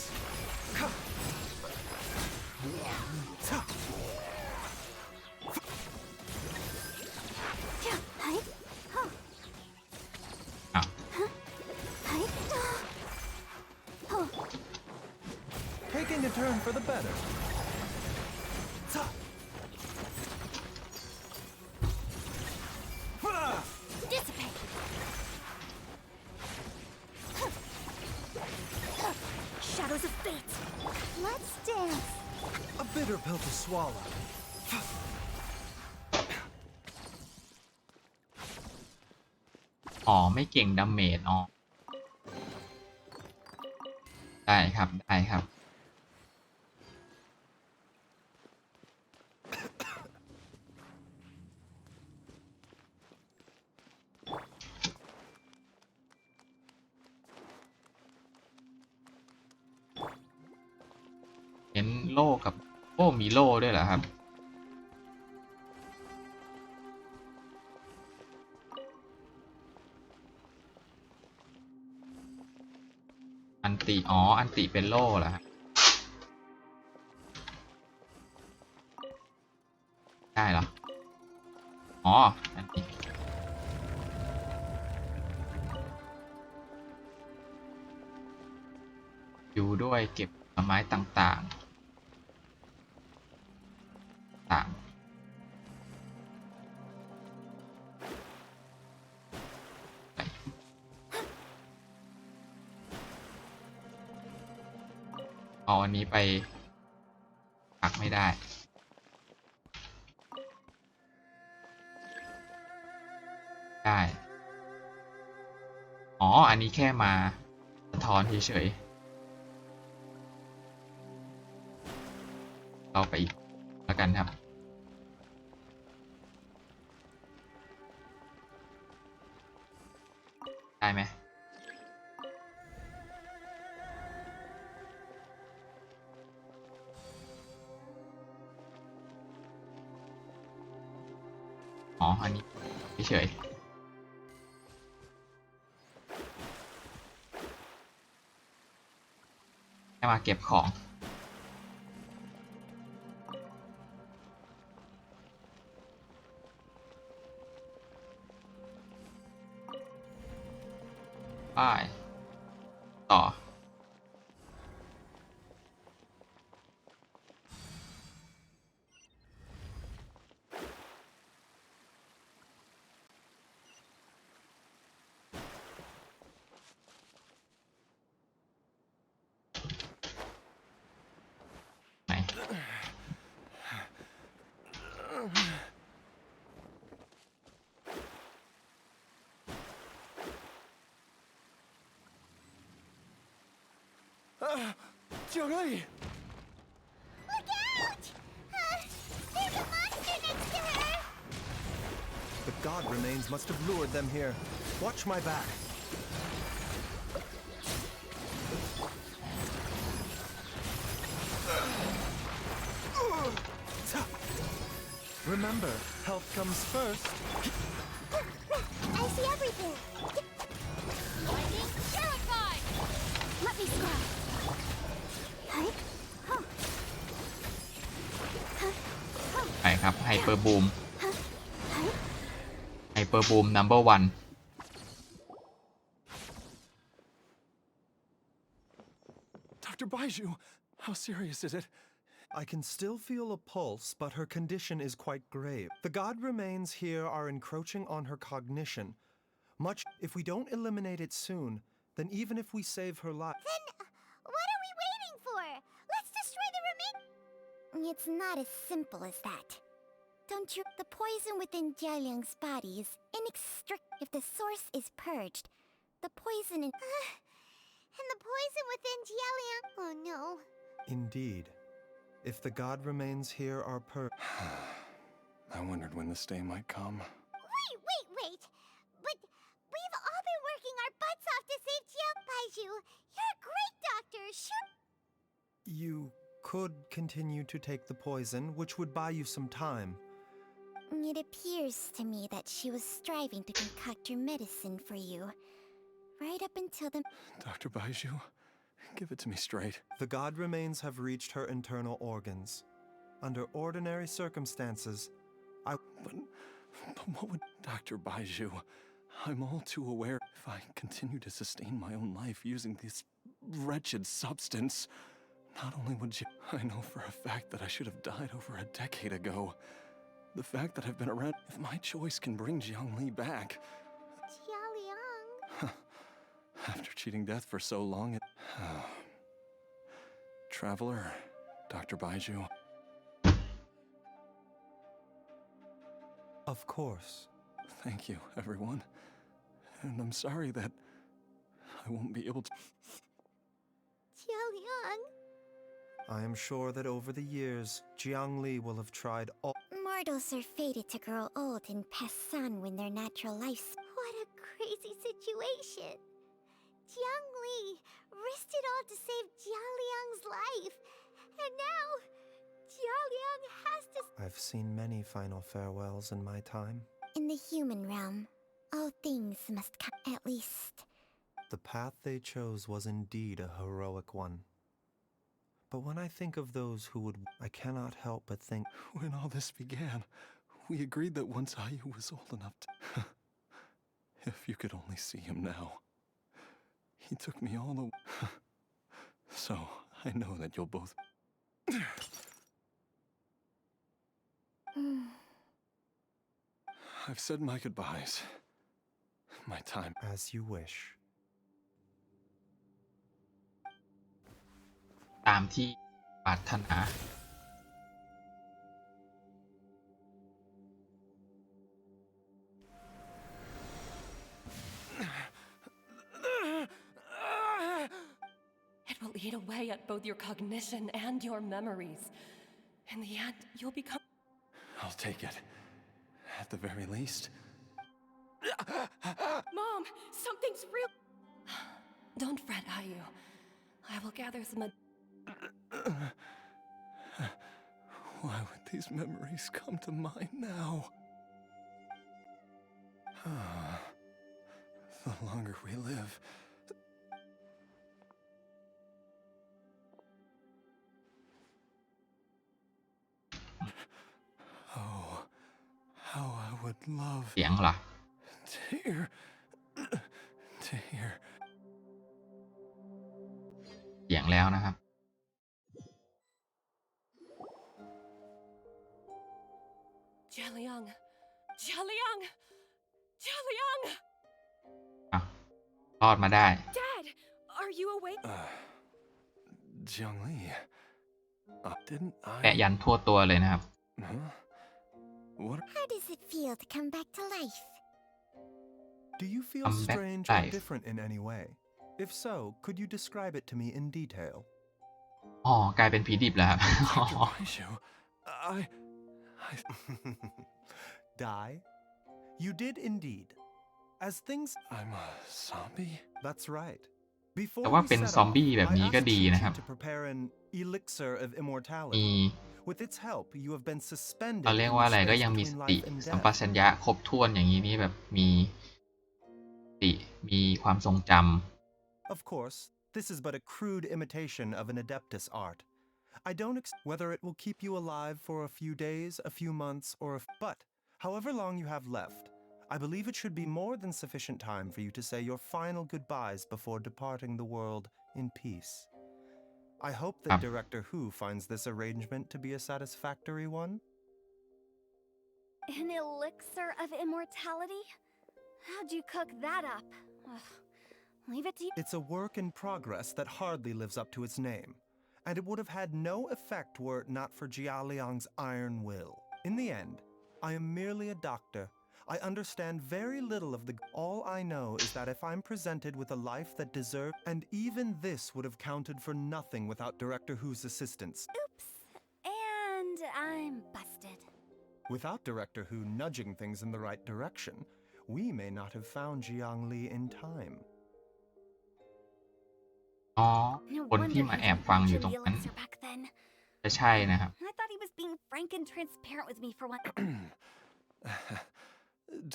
Hi. Huh. อ่ะ Hi. Oh. Taking a turn for the better. Dissipate. Shadows of fate. Let's dance. A bitter pill to swallow. อ๋อไม่เก่งดาเมจอ๋อได้ครับได้ครับ เห็นโล่กับโอ้มีโล่ด้วยเหรอครับอันติอ๋ออันติเป็นโล่เหรอครับได้เหรออ๋ออันติอยู่ด้วยเก็บผลไม้ต่างๆเอาอันนี้ไปปักไม่ได้ได้อ๋ออันนี้แค่มาสะท้อนเฉยๆ เข้าไปอีกแล้วกันครับได้ไหมอ๋ออันนี้เฉยแค่มาเก็บของไปต่อไหน Jiangli! Look out! There's a monster next to her! The god remains must have lured them here. Watch my back. Remember, health comes first. I see everything. Lightning terrified! Let me scry. Huh? Huh. ไปครับไฮเปอร์บูมไฮเปอร์บูมนัมเบอร์วัน Dr. Baiju, how serious is it? I can still feel a pulse, but her condition is quite grave. The god remains here are encroaching on her cognition. Much if we don't eliminate it soon, then even if we save her life. Then, what are we waiting for? Let's destroy the remain. It's not as simple as that. Don't you? The poison within Jialiang's body is inextricable. If the source is purged, the poison in. And the poison within Jialiang. Oh no. Indeed. If the god remains here are I wondered when this day might come. Wait. But we've all been working our butts off to save Jiao Baiju. You're a great doctor. Sure. You could continue to take the poison, which would buy you some time. It appears to me that she was striving to concoct your medicine for you. Right up until the. Dr. Baiju, give it to me straight. The god remains have reached her internal organs. Under ordinary circumstances, But what would Dr. Baiju? I'm all too aware if I continue to sustain my own life using this wretched substance, not only would you. I know for a fact that I should have died over a decade ago. The fact that I've been around. If my choice can bring Jiangli back. Jialiang. After cheating death for so long, it. Traveler, Dr. Baiju. of course. Thank you, everyone. And I'm sorry that I won't be able to. Jialiang. I am sure that over the years, Jiangli will have tried all. Mortals are fated to grow old and pass on when their natural lives. What a crazy situation. Jiangli risked it all to save Jialiang's life. And now, Jialiang has to. I've seen many final farewells in my time. In the human realm, all things must come. At least. The path they chose was indeed a heroic one. But when I think of those who would, I cannot help but think. When all this began, we agreed that once Ayu was old enough to. If you could only see him now. He took me all the. So, I know that you'll both. I've said my goodbyes. My time. As you wish. ตามที่ปรารถนา It will eat away at both your cognition and your memories. In the end, you'll become. I'll take it. At the very least. Mom, something's real. Don't fret, Ayu. I will gather some. Why would these memories come to mind now? The longer we live, oh, how I would love เสียงเหรอ to hear เสียงแล้วนะครับ Jialiang! Jialiang! Jialiang! อ่ะรอดมาได้ Dad, are you awake? Jiangli. Didn't แปะ I? ยันทั่วตัวเลยนะครับ Huh? What? How does it feel to come back to life? Do you feel Come back strange to or life. different in any way? If so, could you describe it to me in detail? อ๋อกลายเป็นผีดิบแล้วครับ Dr. Baiju, I Die? You did indeed. As things... I'm a zombie? That's right. Before แต่ว่า we เป็น set ซอม off, บี้แบบ I นี้ก็ asked ดี Chi นะครับ to prepare an elixir of มี immortality. With its help, you have been suspended เราเรียก in ว่า the อะไรก็ space ยังมีส between ติ life and สัมป death. ชัญญะครบถ้วนอย่างนี้นี่แบบมีสติมีความทรงจ Of course, this is but a crude imitation of an adeptus art. I don't whether it will keep you alive for a few days, a few months, but however long you have left, I believe it should be more than sufficient time for you to say your final goodbyes before departing the world in peace. I hope that Director Hu finds this arrangement to be a satisfactory one. An elixir of immortality? How'd you cook that up? Ugh. Leave it to you. It's a work in progress that hardly lives up to its name, and it would have had no effect were it not for Jialiang's iron will. In the end, I am merely a doctor. I understand very little of the... All I know is that if I'm presented with a life that deserves... And even this would have counted for nothing without Director Hu's assistance. Oops. And I'm busted. Without Director Hu nudging things in the right direction, we may not have found Jiangli in time. ำอ๋อ No คน wonder ที่มา he แอบ didn't ฟังอ mention ยู่ตรง the นั้น elixir back then. จะใช่นะครับ I thought he was being frank and transparent with me for once.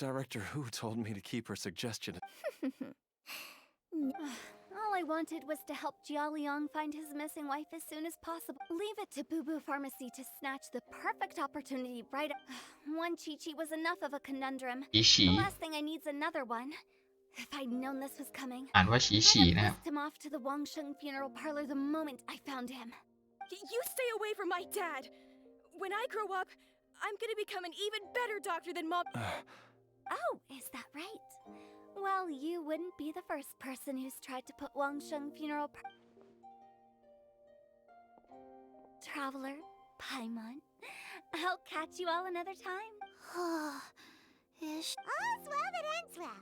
Director Hu told me to keep her suggestion. All I wanted was to help Jialiang find his missing wife as soon as possible. Leave it to Boo Boo Pharmacy to snatch the perfect opportunity right. One Chi-Chi was enough of a conundrum. ฉีฉี The last thing I need's another one. If I'd known this was coming, อ่านว่าฉีฉี I'd นะค have รับ whisked him off to the Wangsheng funeral parlor the moment I found him. You stay away from my dad. When I grow up, I'm gonna become an even better doctor than Mom. Oh, is that right? Well, you wouldn't be the first person who's tried to put Wangsheng funeral Traveler, Paimon, I'll catch you all another time. Ish. All's well that ends well.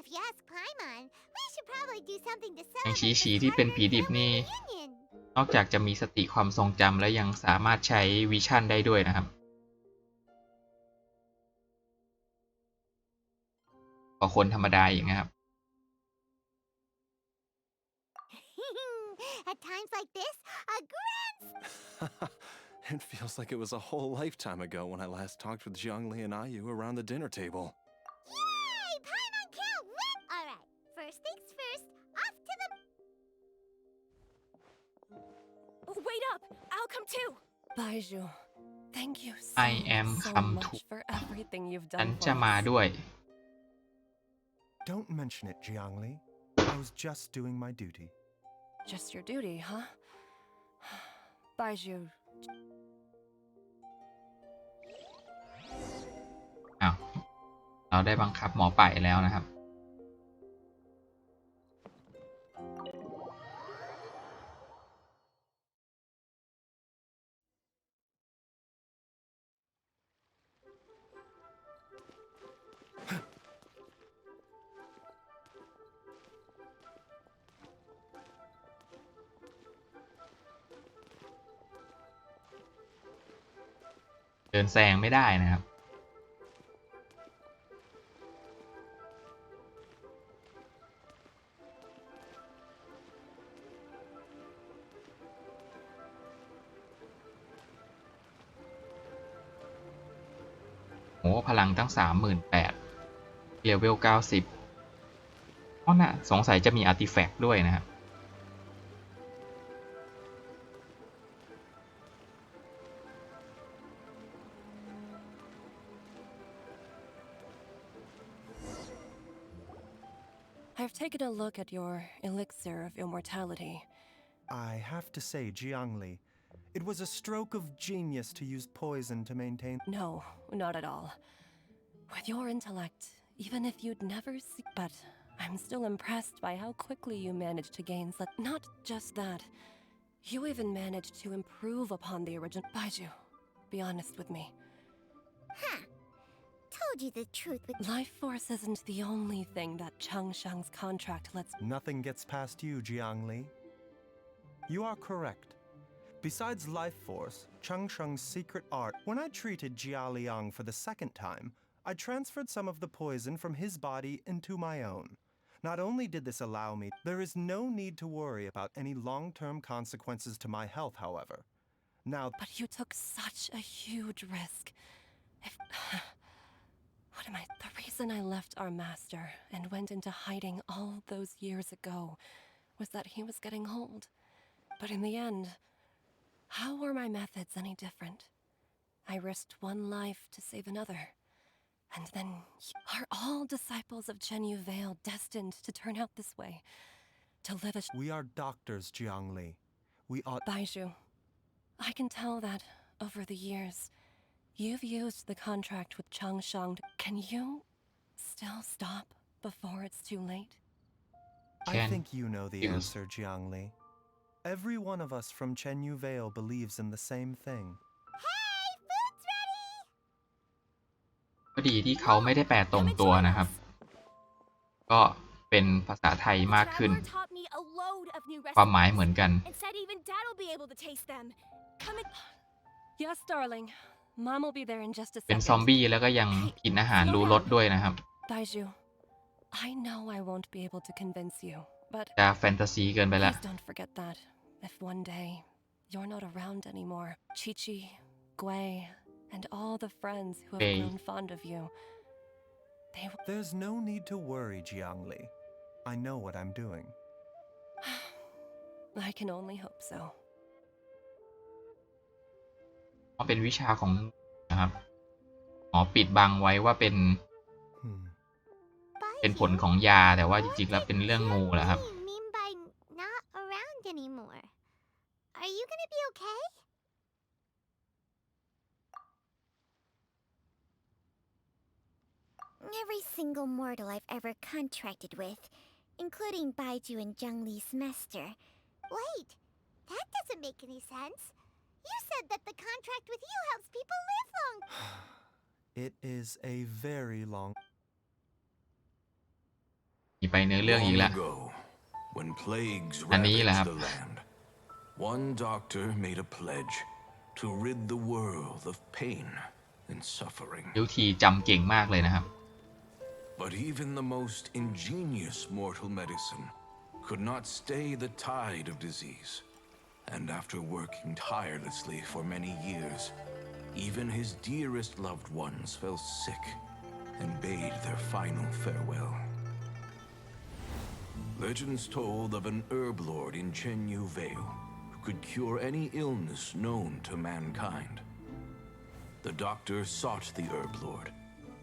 If you ask Paimon, we should probably do something to ไอ celebrate ฉีฉี this ที่เป็น hard-earned ผีดิบ family นี่ reunion. นอกจากจะมีสติความทรงจำและยังสามารถใช้วิชั่นได้ด้วยนะครับกว่าคนธรรมดาอีกนะครับ At times like this, a grand... It feels like it was a whole lifetime ago when I last talked with Jiangli and Ayu around the dinner table. Yay! Paimon can't wait! Alright, first things first, off to the... Wait up! I'll come too! Baiju, thank you so, I am so come much to- for everything you've ฉัน done จะ for มา us. ด้วย Don't mention it, Jiangli. I was just doing my duty. Just your duty, huh? Baiju, อ้าว เราได้บังคับหมอป่ายแล้วนะครับ เดินแซงไม่ได้นะครับโอ้พลังตั้ง 38,000เลเวล 90เพราะน่ะสงสัยจะมีอาร์ติแฟกต์ด้วยนะครับ I've taken a look at your elixir of immortality. I have to say, Jiangli, it was a stroke of genius to use poison to maintain. No, not at all. With your intellect, even if you'd never see. But I'm still impressed by how quickly you managed to gain such. Not just that, you even managed to improve upon the original. Baiju, be honest with me. Huh. Told you the truth with Life Force isn't the only thing that Changshang's contract lets. Nothing gets past you, Jiangli. You are correct. Besides Life Force, Changsheng's secret art, when I treated Jia Liang for the second time, I transferred some of the poison from his body into my own. Not only did this allow me, there is no need to worry about any long-term consequences to my health, however. Now, But you took such a huge risk. If. What am I? The reason I left our master and went into hiding all those years ago was that he was getting old. But in the end, how were my methods any different? I risked one life to save another. And then, are all disciples of Zhenyu Vale destined to turn out this way? To live a. we are doctors, Jiangli. We ought. Baiju, I can tell that, over the years, you've used the contract with Changsheng. Can you still stop before it's too late? I think you know the Yes. answer, Jiangli. Every one of us from Chenyu Vale believes in the same thing. Hey, food's ready! ก็ดีที่เขาไม่ได้แปลตรงตัวนะครับ ก็เป็นภาษาไทย The มากขึ้น traveler taught me a load of new ความหมาย recipes เหมือนกัน and said even Dad will be able to taste them. Come and Yes, darling. Mom will be there in just a เป็น second. ซอมบี้แล้วก็ยังกินอาหารรู้รสด้วยนะครับ Baiju, I know I won't be able to convince you, but จะแฟนตาซีเกินไปแล้ว please don't forget that if one day you're not around anymore, Chi-Chi, Gui, and all the friends who have Gui. grown fond of you, they will. There's no need to worry, Jiangli. I know what I'm doing. I can only hope so. เป็นวิชาของนะครับหมอปิดบังไว้ว่าเป็น เป็นผลของยาแต่ว่าจริงๆแล้วเป็นเรื่องงูแหละครับ What do you mean by not around anymore? Are you gonna be okay? every single mortal I've ever contracted with, including Baiju and Zhengli's master. Wait, that doesn't make any sense. You said that the contract with you helps people live long. It is a very long. มีไปเนื้อเรื่องอีกแล้ว Long ago, when plagues อันนี้แหละครับ ravaged the land, one doctor made a pledge to rid the world of pain and suffering. ดิวทีจำเก่งมากเลยนะครับ But even the most ingenious mortal medicine could not stay the tide of disease. And after working tirelessly for many years, even his dearest loved ones fell sick and bade their final farewell. Legends told of an herb lord in Chenyu Vale who could cure any illness known to mankind. The doctor sought the herb lord,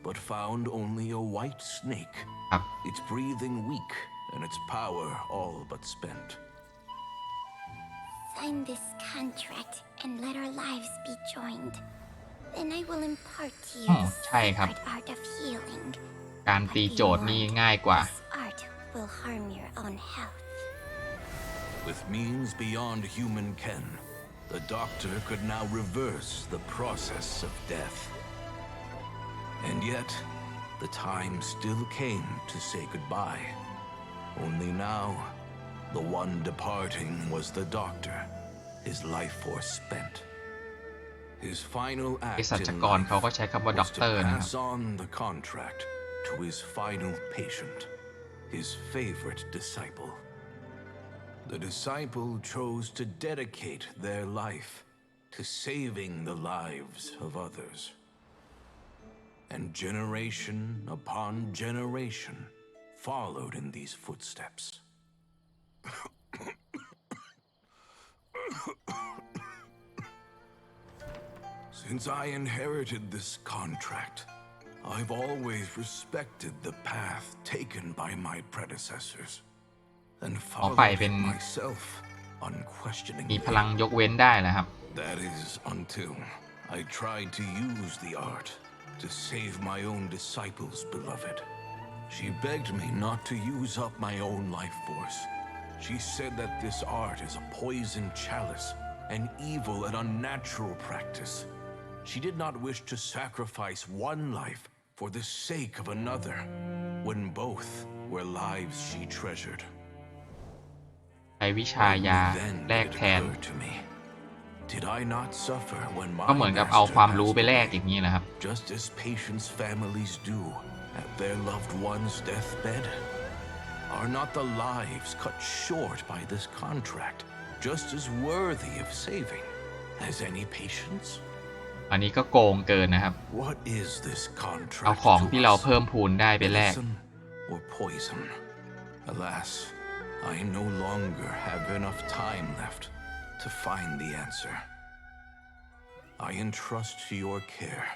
but found only a white snake, ครับ its breathing weak and its power all but spent. Sign this contract and let our lives be joined. Then I will impart to you อ๋อ the ใช่ครับ secret art of healing. การตีโจทย์นี่ง่ายกว่า This art will harm your own health. With means beyond human ken, the doctor could now reverse the process of death. And yet, the time still came to say goodbye. Only now, the one departing was the doctor, his life force spent. His final เภ act สัช in กรเขาก็ life ใช้คำว่าด็อก was เตอ to ร์นะครับ pass on the contract to his final patient, his favorite disciple. The disciple chose to dedicate their life to saving the lives of others. And generation upon generation followed in these footsteps. Since I inherited this contract, I've always respected the path taken by my predecessors and หมอไป่เป็น followed myself มีพลัง unquestioningly. ยกเว้นได้แหละครับ That is until I tried to use the art to save my own disciple's beloved. She begged me not to use up my own life force. She said that this art is a poison chalice, an evil and unnatural practice. She did not wish to sacrifice one life for the sake of another, when both were lives she treasured. ใช้วิชายา Then แลก did it แทน occur to me. Did I not suffer when ก็ my เหมือนกับเอา master ความรู้ passed ไปแลก away, อย่างนี้แหละครับ just as patients' families do at their loved one's deathbed? Are not the lives cut short by this contract just as worthy of saving as any patients? อันนี้ก็โกงเกินนะครับ What is this เอา contract ของ to ที่เรา us? เพิ่มพูนได้ไปแลก Medicine or poison? Alas, I no longer have enough time left to find the answer. I entrust to your care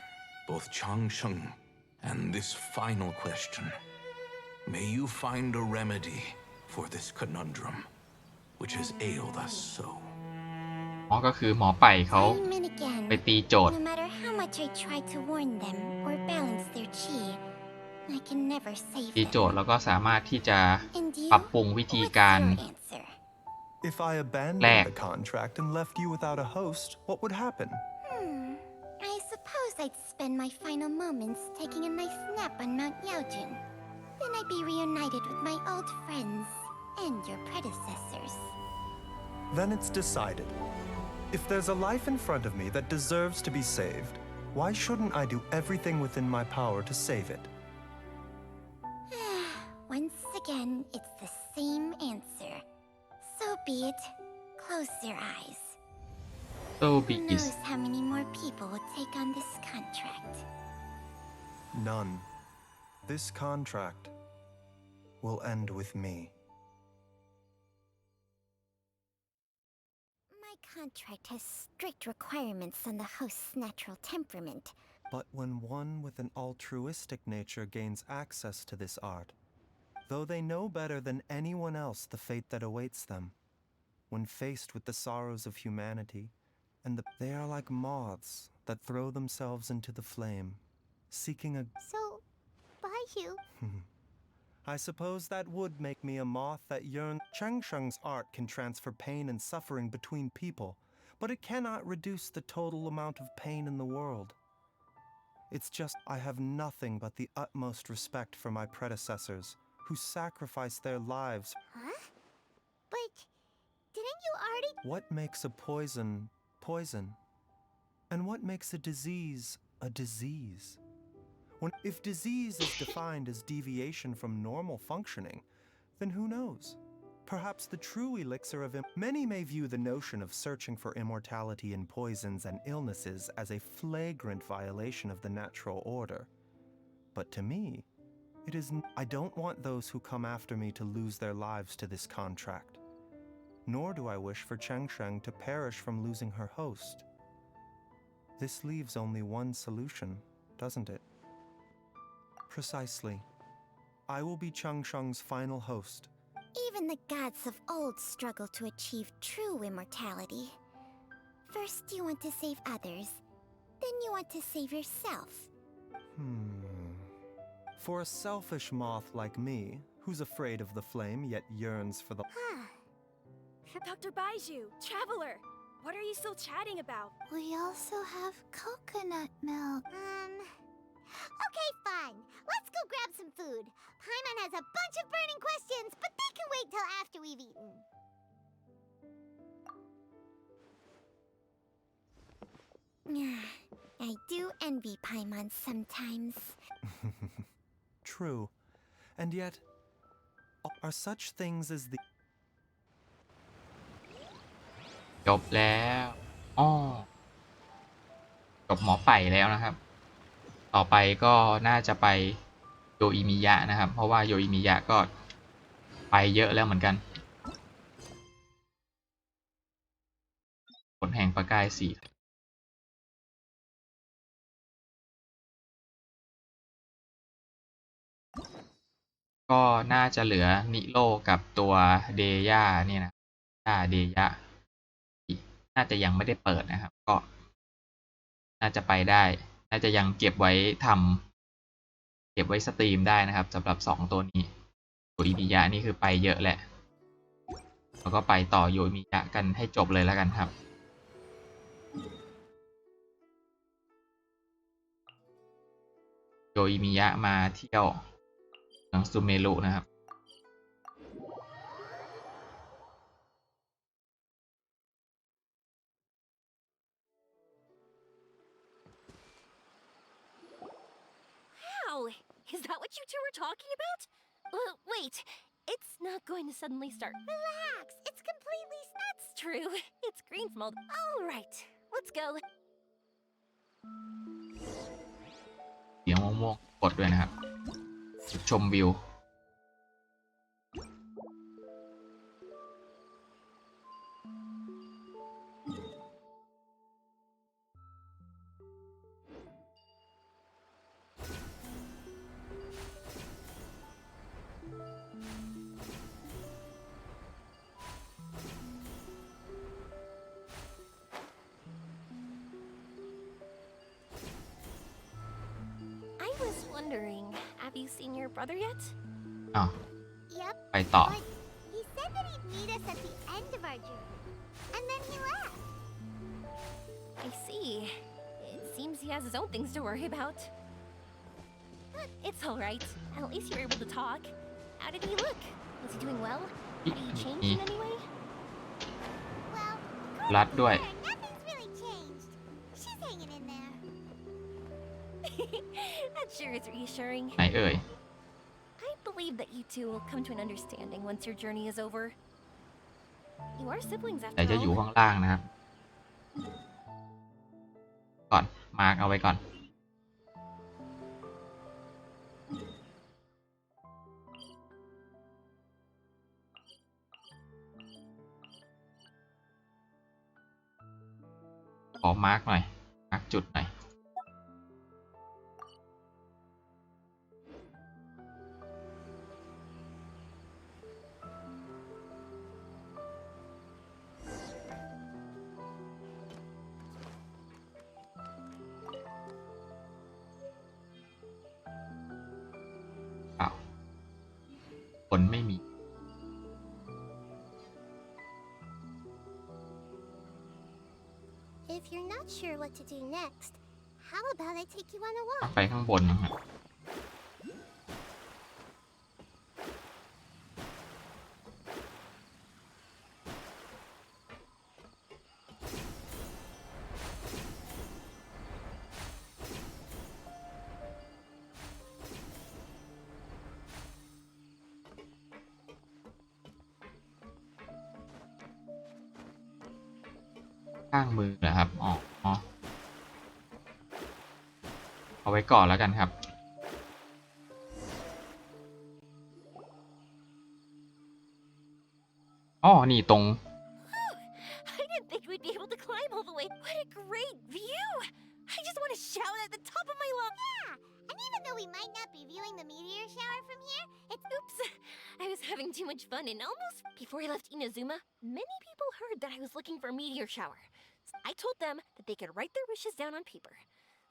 both Changsheng and this final question. May you find a remedy for this conundrum, which has ailed us so. อ๋อก็คือหมอไป่เขา Time and again, ไปตีโจทย์ no matter how much I try to warn them or balance their chi, I can never save ตีโจทย์ them. แล้วก็สามารถที่จะ And ปรับ you? ปรุงวิธี What's การ your answer? If I abandoned Lek. the contract and left you without a host, what would happen? I suppose I'd spend my final moments taking a nice nap on Mount Yaojin. Then I'd be reunited with my old friends and your predecessors. Then it's decided. If there's a life in front of me that deserves to be saved, why shouldn't I do everything within my power to save it? Once again, it's the same answer. So be it. Close your eyes. so Who be it knows how many more people will take on this contract? None. This contract will end with me. My contract has strict requirements on the host's natural temperament. But when one with an altruistic nature gains access to this art, though they know better than anyone else the fate that awaits them, when faced with the sorrows of humanity, they are like moths that throw themselves into the flame, seeking a... So, Baiju, I suppose that would make me a moth that yearns. Changsheng's art can transfer pain and suffering between people, but it cannot reduce the total amount of pain in the world. It's just I have nothing but the utmost respect for my predecessors, who sacrificed their lives. huh? But didn't you already? What makes a poison poison? And what makes a disease a disease? If disease is defined as deviation from normal functioning, then who knows? Perhaps the true elixir of many may view the notion of searching for immortality in poisons and illnesses as a flagrant violation of the natural order. But to me, it is. I don't want those who come after me to lose their lives to this contract. Nor do I wish for Changsheng to perish from losing her host. This leaves only one solution, doesn't it? Precisely. I will be Changsheng's final host. Even the gods of old struggle to achieve true immortality. First you want to save others, then you want to save yourself. For a selfish moth like me, who's afraid of the flame yet yearns for the... Dr. Baiju, Traveler, what are you still chatting about? We also have coconut milk. Okay, fine. Let's go grab some food. Paimon has a bunch of burning questions, but they can wait till after we've eaten. be, Paimon, sometimes. True. And yet, are such things as the จบแล้วอ้อจบหมอไป่แล้วนะครับ ต่อไปก็น่าจะไปโยอิมิยะนะครับ เพราะว่าโยอิมิยะก็ไปเยอะแล้วเหมือนกันผลแห่งประกายสีก็น่าจะเหลือนิโรกับตัวเดย่าเนี่ยนะเดย่าน่าจะยังไม่ได้เปิดนะครับ ก็น่าจะไปได้ น่าจะยังเก็บไว้เก็บไว้สตรีมได้นะครับสำหรับ2ตัวนี้ตัวอิมิยะนี่คือไปเยอะแหละแล้วก็ไปต่อโยอิมิยะกันให้จบเลยแล้วกันครับโยอิมิยะมาเที่ยวเมืองซูเมรุนะครับ Wow! Is that what you two were talking about? Wait, it's not going to suddenly start. Relax, it's completely. That's true. It's green from all. All right, let's go. เสียงม่วงๆกดด้วยนะครับชมวิวI was wondering, have you seen your brother yet? อ้าว Yep. ไปต่อ But he said that he'd meet us at the end of our journey. And then he left. I see. It seems he has his own things to worry about. But it's all right. At least you're able to talk. How did he look? Was he doing well? Had he changed in any way? Well, รัดด้วย according to her, nothing's really changed. She's hanging in there. That sure is reassuring. ไหนเอ่ย I believe that you two will come to an understanding once your journey is over. You are siblings แต่ after จะอยู่ all. ข้างล่างนะครับ ก่อนมาร์กเอาไว้ก่อนขอมาร์กหน่อยมาร์กจุดหน่อยคนไม่มี If you're not sure what to do next, how about I take you on a walk? ไปข้างบนนะครับข้างมือเหรอครับอ๋อเอาไว้ก่อนแล้วกันครับอ๋อนี่ตรง I didn't think we'd be able to climb all the way. What a great view! I just want to shout at the top of my lungs. Yeah, and even though we might not be viewing the meteor shower from here, it's. Oops, I was having too much fun and almost before I left Inazuma, many people heard that I was looking for a meteor shower. So I told them that they could write their wishes down on paper.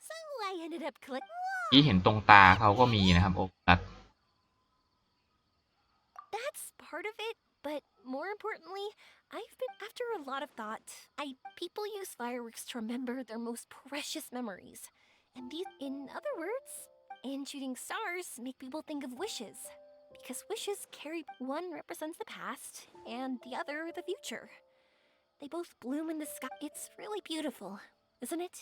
So I ended up collecting. ที่เห็นตรงตาเขาก็มีนะครับโอกัส That's part of it, but more importantly, I've been after a lot of thought. People use fireworks to remember their most precious memories. And these, in other words, and shooting stars make people think of wishes. Because wishes carry one represents the past and the other the future. They both bloom in the sky. It's really beautiful, isn't it?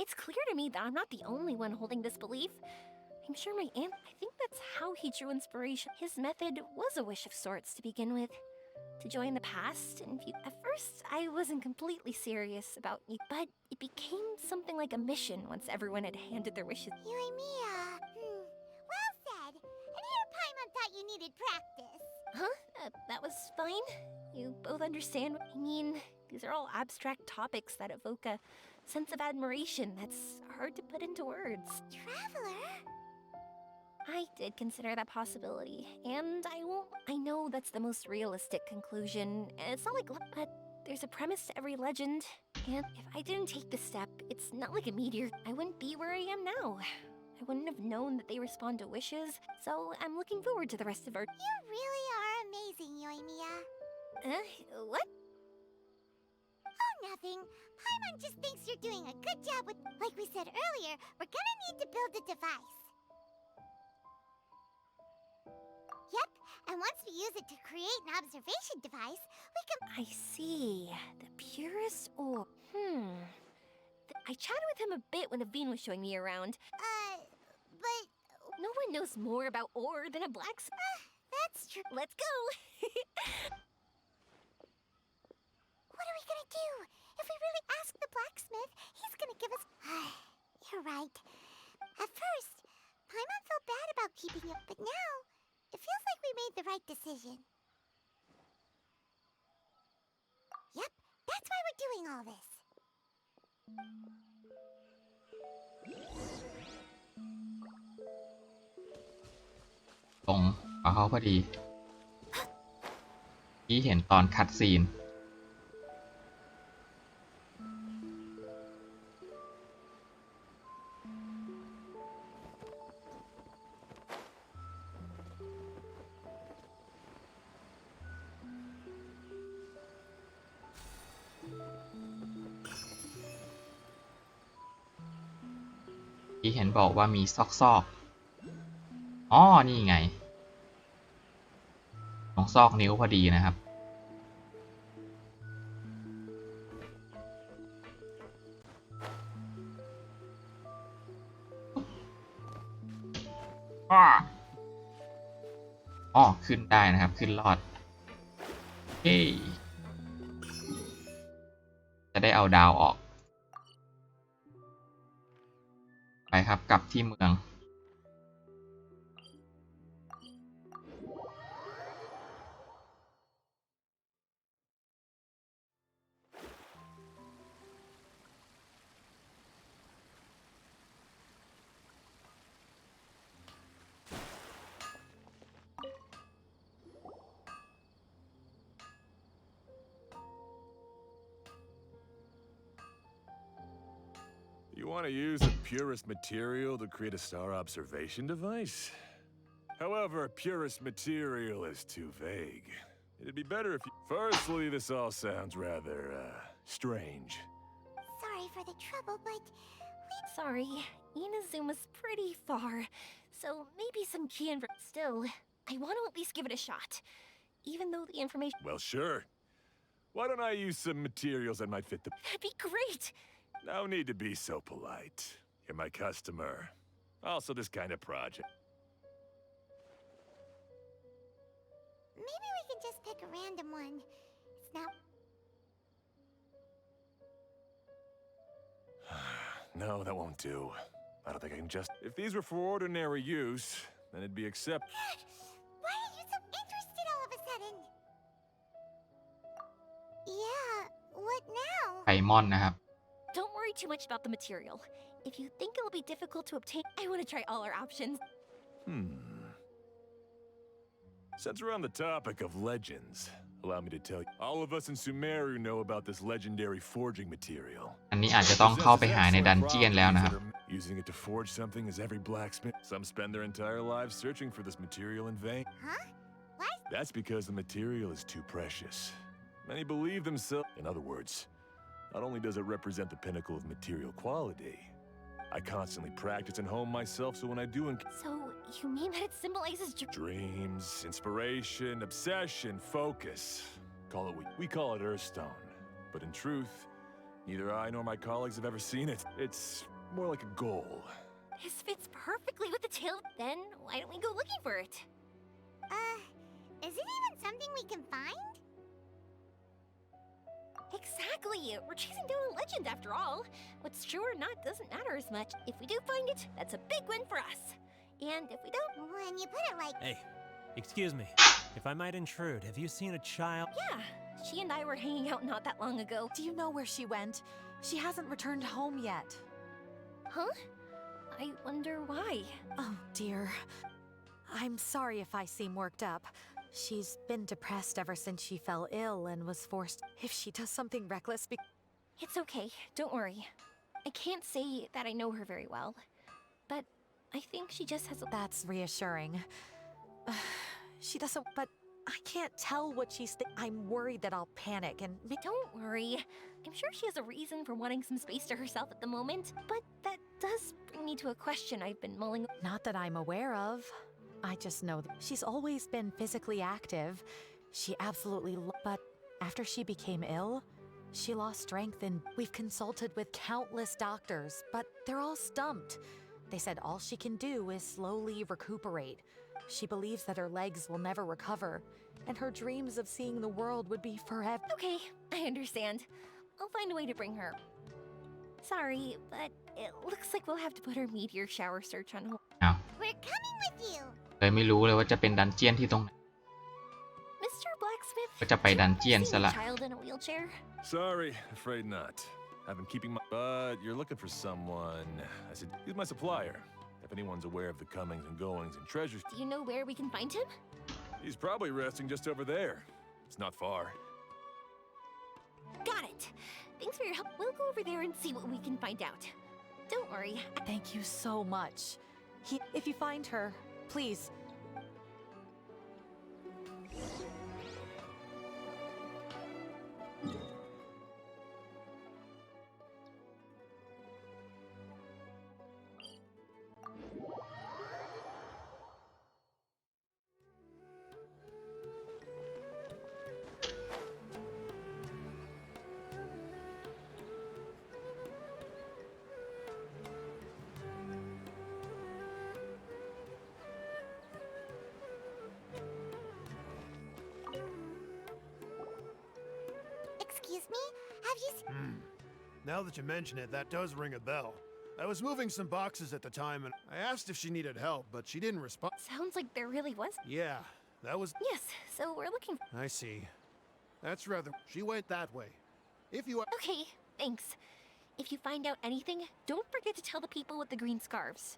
It's clear to me that I'm not the only one holding this belief. I'm sure my aunt, I think that's how he drew inspiration. His method was a wish of sorts to begin with. To join the past and view. At first, I wasn't completely serious about you, but it became something like a mission once everyone had handed their wishes. Yoimiya. Well said. And here Paimon thought you needed practice. Huh? That was fine. You both understand. I mean, these are all abstract topics that evoke a sense of admiration that's hard to put into words. Traveler? I did consider that possibility, and I know that's the most realistic conclusion. It's not like, but there's a premise to every legend, and if I didn't take this step, it's not like a meteor. I wouldn't be where I am now. I wouldn't have known that they respond to wishes, so I'm looking forward to the rest of our. You really are amazing, Yoimiya. What? Oh, nothing. Paimon just thinks you're doing a good job with. Like we said earlier, we're gonna need to build a device. Yep, and once we use it to create an observation device, we can. I see. The purest orb. I chatted with him a bit when Aveen was showing me around. But. No one knows more about ore than a blacksmith. That's true. Let's go! What are we gonna do? If we really ask the blacksmith, he's gonna give us. You're right. At first, Paimon felt bad about keeping it, but now, it feels like we made the right decision. Yep, that's why we're doing all this. ตรงกับเขาพอดีที่เห็นตอนคัดซีนที่เห็นบอกว่ามีซอกๆอ๋อนี่ไงตรงซอกนิ้วพอดีนะครับอ๋อขึ้นได้นะครับขึ้นรอดเฮ้จะได้เอาดาวออกไปครับกลับที่เมืองYou want to use the purest material to create a star observation device? However, purest material is too vague. It'd be better if you... Firstly, this all sounds rather, strange. Sorry for the trouble, but Sorry, Inazuma's pretty far, so maybe some key and still, I want to at least give it a shot, even though the information. Well, sure. Why don't I use some materials that might fit the... That'd be great! No need to be so polite. You're my customer. Also, this kind of project. maybe we can just pick a random one. It's not. No, that won't do. I don't think I can just... If these were for ordinary use, then it'd be accepted. Why are you so interested all of a sudden? Yeah, what now? ไก่มอนนะครับ Don't worry too much about the material. If you think it'll be difficult to obtain, I want to try all our options. Since we're on the topic of legends, allow me to tell you, all of us in Sumeru know about this legendary forging material. อันนี้อาจจะต้องเข้าไปหาในดันเจียนแล้วนะครับ Using it to forge something is every blacksmith. Some spend their entire lives searching for this material in vain. Huh? What? That's because the material is too precious. Many believe themselves. In other words, not only does it represent the pinnacle of material quality, I constantly practice and hone myself so when I do So, you mean that it symbolizes dreams, inspiration, obsession, focus. Call it we call it Earthstone. But in truth, neither I nor my colleagues have ever seen it. It's more like a goal. This fits perfectly with the tail. Then why don't we go looking for it? Is it even something we can find? Exactly. We're chasing down a legend after all. What's true or not doesn't matter as much. If we do find it, that's a big win for us. And if we don't... When you put it like... Hey, excuse me. If I might intrude, have you seen a child? Yeah, she and I were hanging out not that long ago. Do you know where she went? She hasn't returned home yet. Huh? I wonder why. Oh, dear. I'm sorry if I seem worked up. She's been depressed ever since she fell ill and was forced... If she does something reckless... It's okay, don't worry. I can't say that I know her very well, but I think she just has a... That's reassuring. She doesn't... But I can't tell what she's... I'm worried that I'll panic and... Don't worry. I'm sure she has a reason for wanting some space to herself at the moment, but that does bring me to a question I've been mulling... Not that I'm aware of. I just know that she's always been physically active. She absolutely... But after she became ill, she lost strength and we've consulted with countless doctors, but they're all stumped. They said all she can do is slowly recuperate. She believes that her legs will never recover, and her dreams of seeing the world would be forever. Okay, I understand. I'll find a way to bring her. Sorry, but it looks like we'll have to put her meteor shower search on hold. อ้าว We're coming with you. เลยไม่รู้เลยว่าจะเป็นดันเจียนที่ตรงไหน Mr. Blacksmith, ก็จะไปดันเจียน have you ซะ seen ละ a child in a wheelchair? Sorry, afraid not. I've been keeping my... But you're looking for someone... I said, he's my supplier. If anyone's aware of the comings and goings and treasures... Do you know where we can find him? He's probably resting just over there. It's not far. Got it. Thanks for your help. We'll go over there and see what we can find out. Don't worry. Thank you so much. If you find her, please... Excuse me? Have you seen... Now that you mention it, that does ring a bell. I was moving some boxes at the time, and I asked if she needed help, but she didn't respond. Sounds like there really was. Yeah, that was... Yes, so we're looking... I see. That's rather... She went that way. If you... Okay, thanks. If you find out anything, don't forget to tell the people with the green scarves.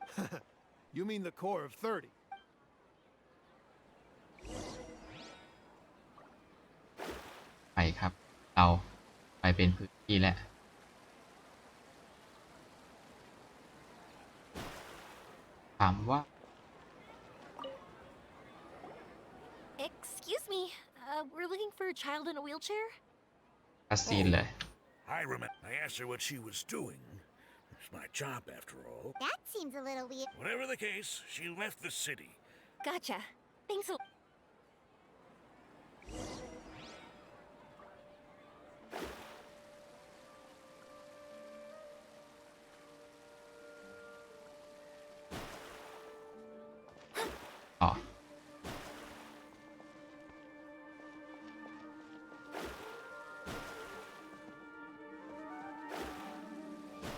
You mean the core of 30? ไปครับ เราไปเป็นพื้นที่แล้วถามว่า Excuse me, we're looking for a child in a wheelchair? คัสซีนเลย I remember. I asked her what she was doing. It's my job, after all. That seems a little weird. Whatever the case, she left the city. Gotcha. Thanks a...อ๋อ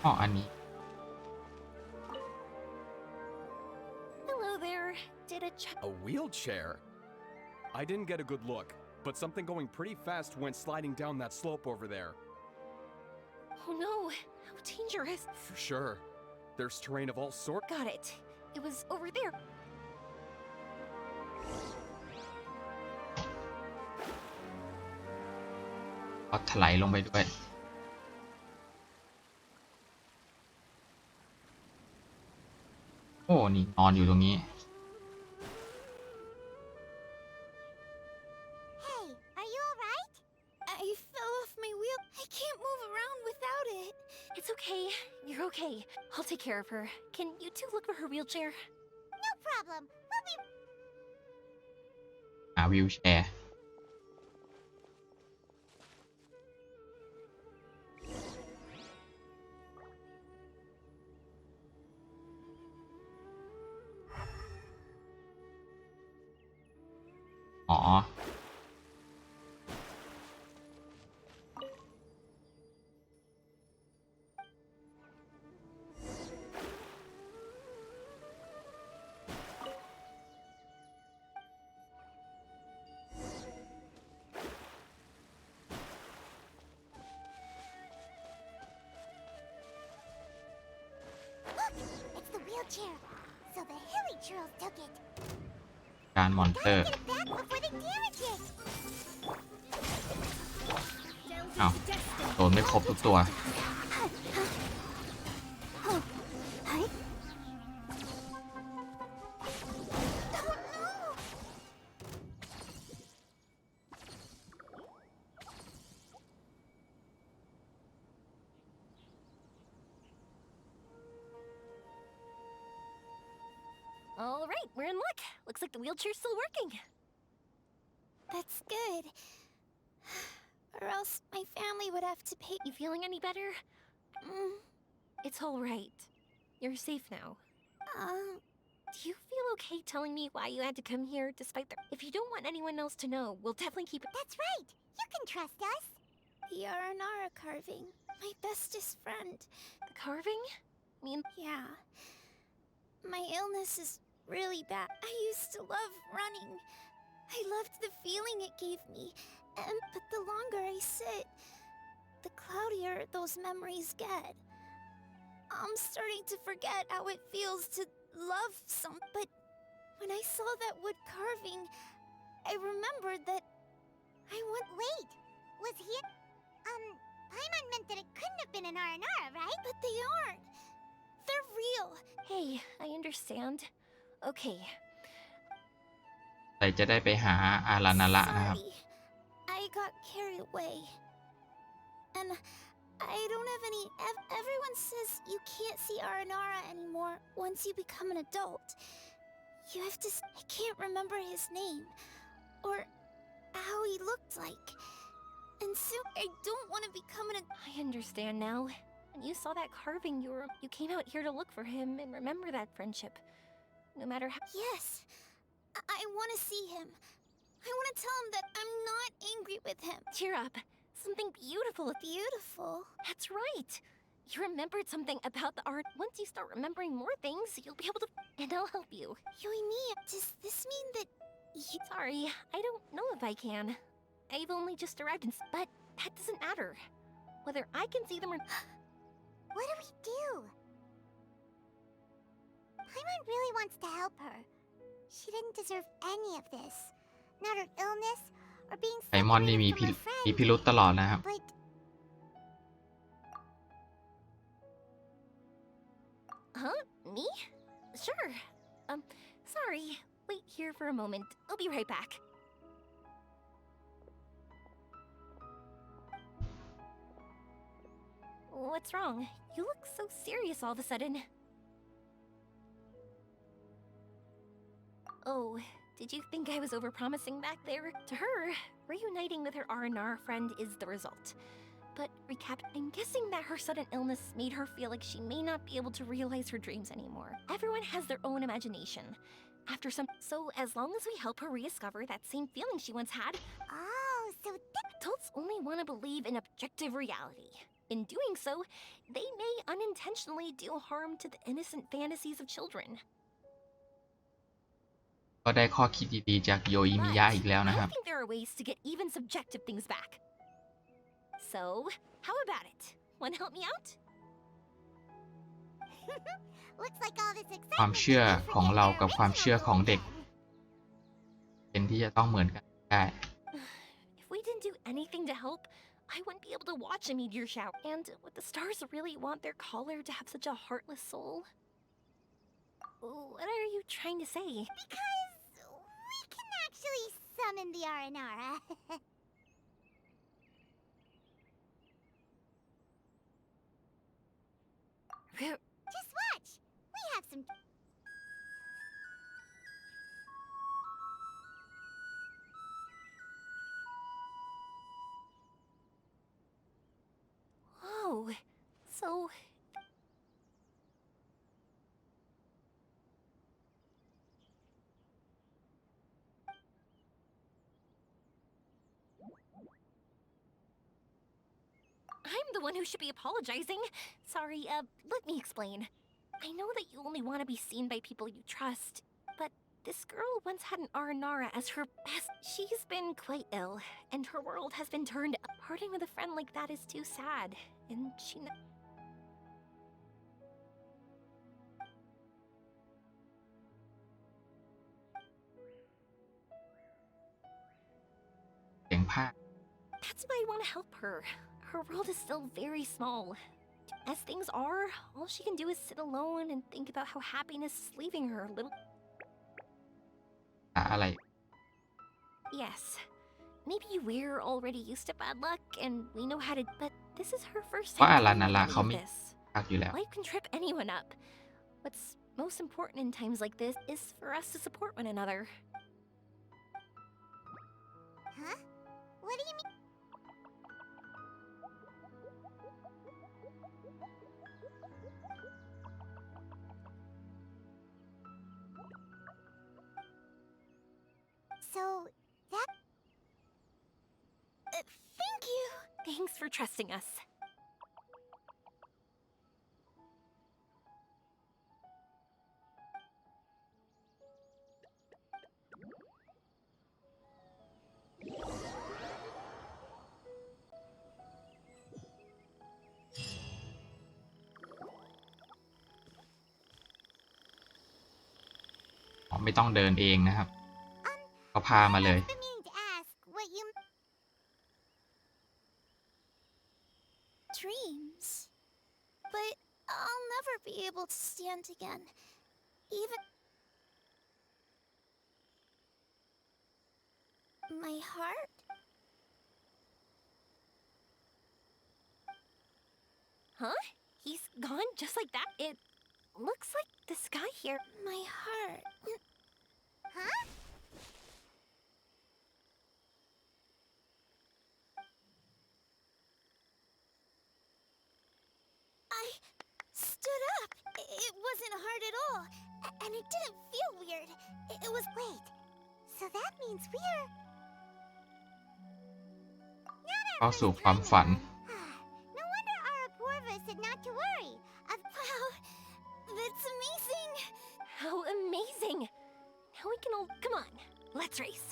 อ๋อ อันนี้ Hello there. Did a A wheelchair? I didn't get a good look, but something going pretty fast went sliding down that slope over there. Oh no, how dangerous. For sure. There's terrain of all sorts. Got it. It was over there. ก็ถลายลงไปด้วย โอ้ นี่นอนอยู่ตรงนี้ Hey, are you alright? I fell off my wheel. I can't move around without it. It's okay. You're okay. I'll take care of her. Can you two look for her wheelchair? No problem. We'll be... หาวิวแชร์ It's the wheelchair. So the hilly churls took it. การมอนเตอร์ Get it back before they damage it. อ้าวโดนไม่ครบทุกตัว All right, we're in luck. Looks like the wheelchair's still working. That's good. Or else my family would have to pay. You feeling any better? It's all right. You're safe now. Do you feel okay telling me why you had to come here despite the... If you don't want anyone else to know, we'll definitely keep it... That's right. You can trust us. The Aranara carving. My bestest friend. The carving? Yeah. My illness is really bad. I used to love running. I loved the feeling it gave me. But the longer I sit, the cloudier those memories get. I'm starting to forget how it feels to love some. But when I saw that wood carving, I remembered that I want... Wait, was he... Paimon meant that it couldn't have been an Aranara, right? But they aren't. They're real. Hey, I understand. Okay. แต่จะได้ไปหาอารานาระนะครับ Sorry. I got carried away. And I don't have any... Everyone says you can't see Aranara anymore once you become an adult. You have to... I can't remember his name. Or how he looked like. And soon I don't want to become an... I understand now. When you saw that carving, you came out here to look for him and remember that friendship. No matter how... Yes. I want to see him. I want to tell him that I'm not angry with him. Cheer up. Something beautiful. Beautiful? That's right. You remembered something about the art. Once you start remembering more things, you'll be able to... And I'll help you. Yoimi, does this mean that you... Sorry, I don't know if I can. I've only just arrived in... But that doesn't matter. Whether I can see them or... What do we do? Paimon really wants to help her. She didn't deserve any of this. Not her illness, or being ไอมอนนี่ separated มี from her friends. พิรุธตลอดนะครับ But Huh? Me? Sure. Sorry. Wait here for a moment. I'll be right back. What's wrong? You look so serious all of a sudden. Oh, did you think I was overpromising back there? To her, reuniting with her R&R friend is the result. But recap, I'm guessing that her sudden illness made her feel like she may not be able to realize her dreams anymore. Everyone has their own imagination. So as long as we help her rediscover that same feeling she once had, so adults only want to believe in objective reality. In doing so, they may unintentionally do harm to the innocent fantasies of children. ก็ได้ข้อคิดดีๆจากโยอิมิยะอีกแล้วนะค I รับ think there are ways to get even subjective things back. So, how about it? Want to help me out? looks like all this ความ excitement เชื่อ made me ของ forget เรา my กับความ original เชื่อของ goal เด็ก again. เป็นที่จะต้องเหมือนกันได้ If we didn't do anything to help, I wouldn't be able to watch a meteor shower. And would the stars really want their caller to have such a heartless soul? What are you trying to say? Because we can actually summon the Aranara. Just watch. We have some... Oh, so... I'm the one who should be apologizing. Sorry, let me explain. I know that you only want to be seen by people you trust, but this girl once had an Aranara as her best. She's been quite ill, and her world has been turned. Parting with a friend like that is too sad, and she. เสียงภาค That's why I want to help her. Her world is still very small. As things are, all she can do is sit alone and think about how happiness is leaving her a little. อะไร Yes. Maybe we're already used to bad luck and we know how to, but this is her first เพราะ time อารา dealing นา with รา any เขา of ไม่ this. ภาคอยู่แล้ว Life can trip anyone up. What's most important in times like this is for us to support one another. Huh? What do you mean? So, that... Thank you. Thanks for trusting us. ไม่ต้องเดินเองนะครับเขาพามาเลย I've been meaning to ask what you... Dreams. But I'll never be able to stand again. Even... My heart? Huh? He's gone just like that? It looks like the sky here. My heart. Huh? I stood up. It wasn't hard at all. And it didn't feel weird. It was... Wait. So that means we're... เข้าสู่ความฝัน No wonder Arapurva said not to worry. Wow. That's amazing. How amazing! Now we can all... Come on, let's race.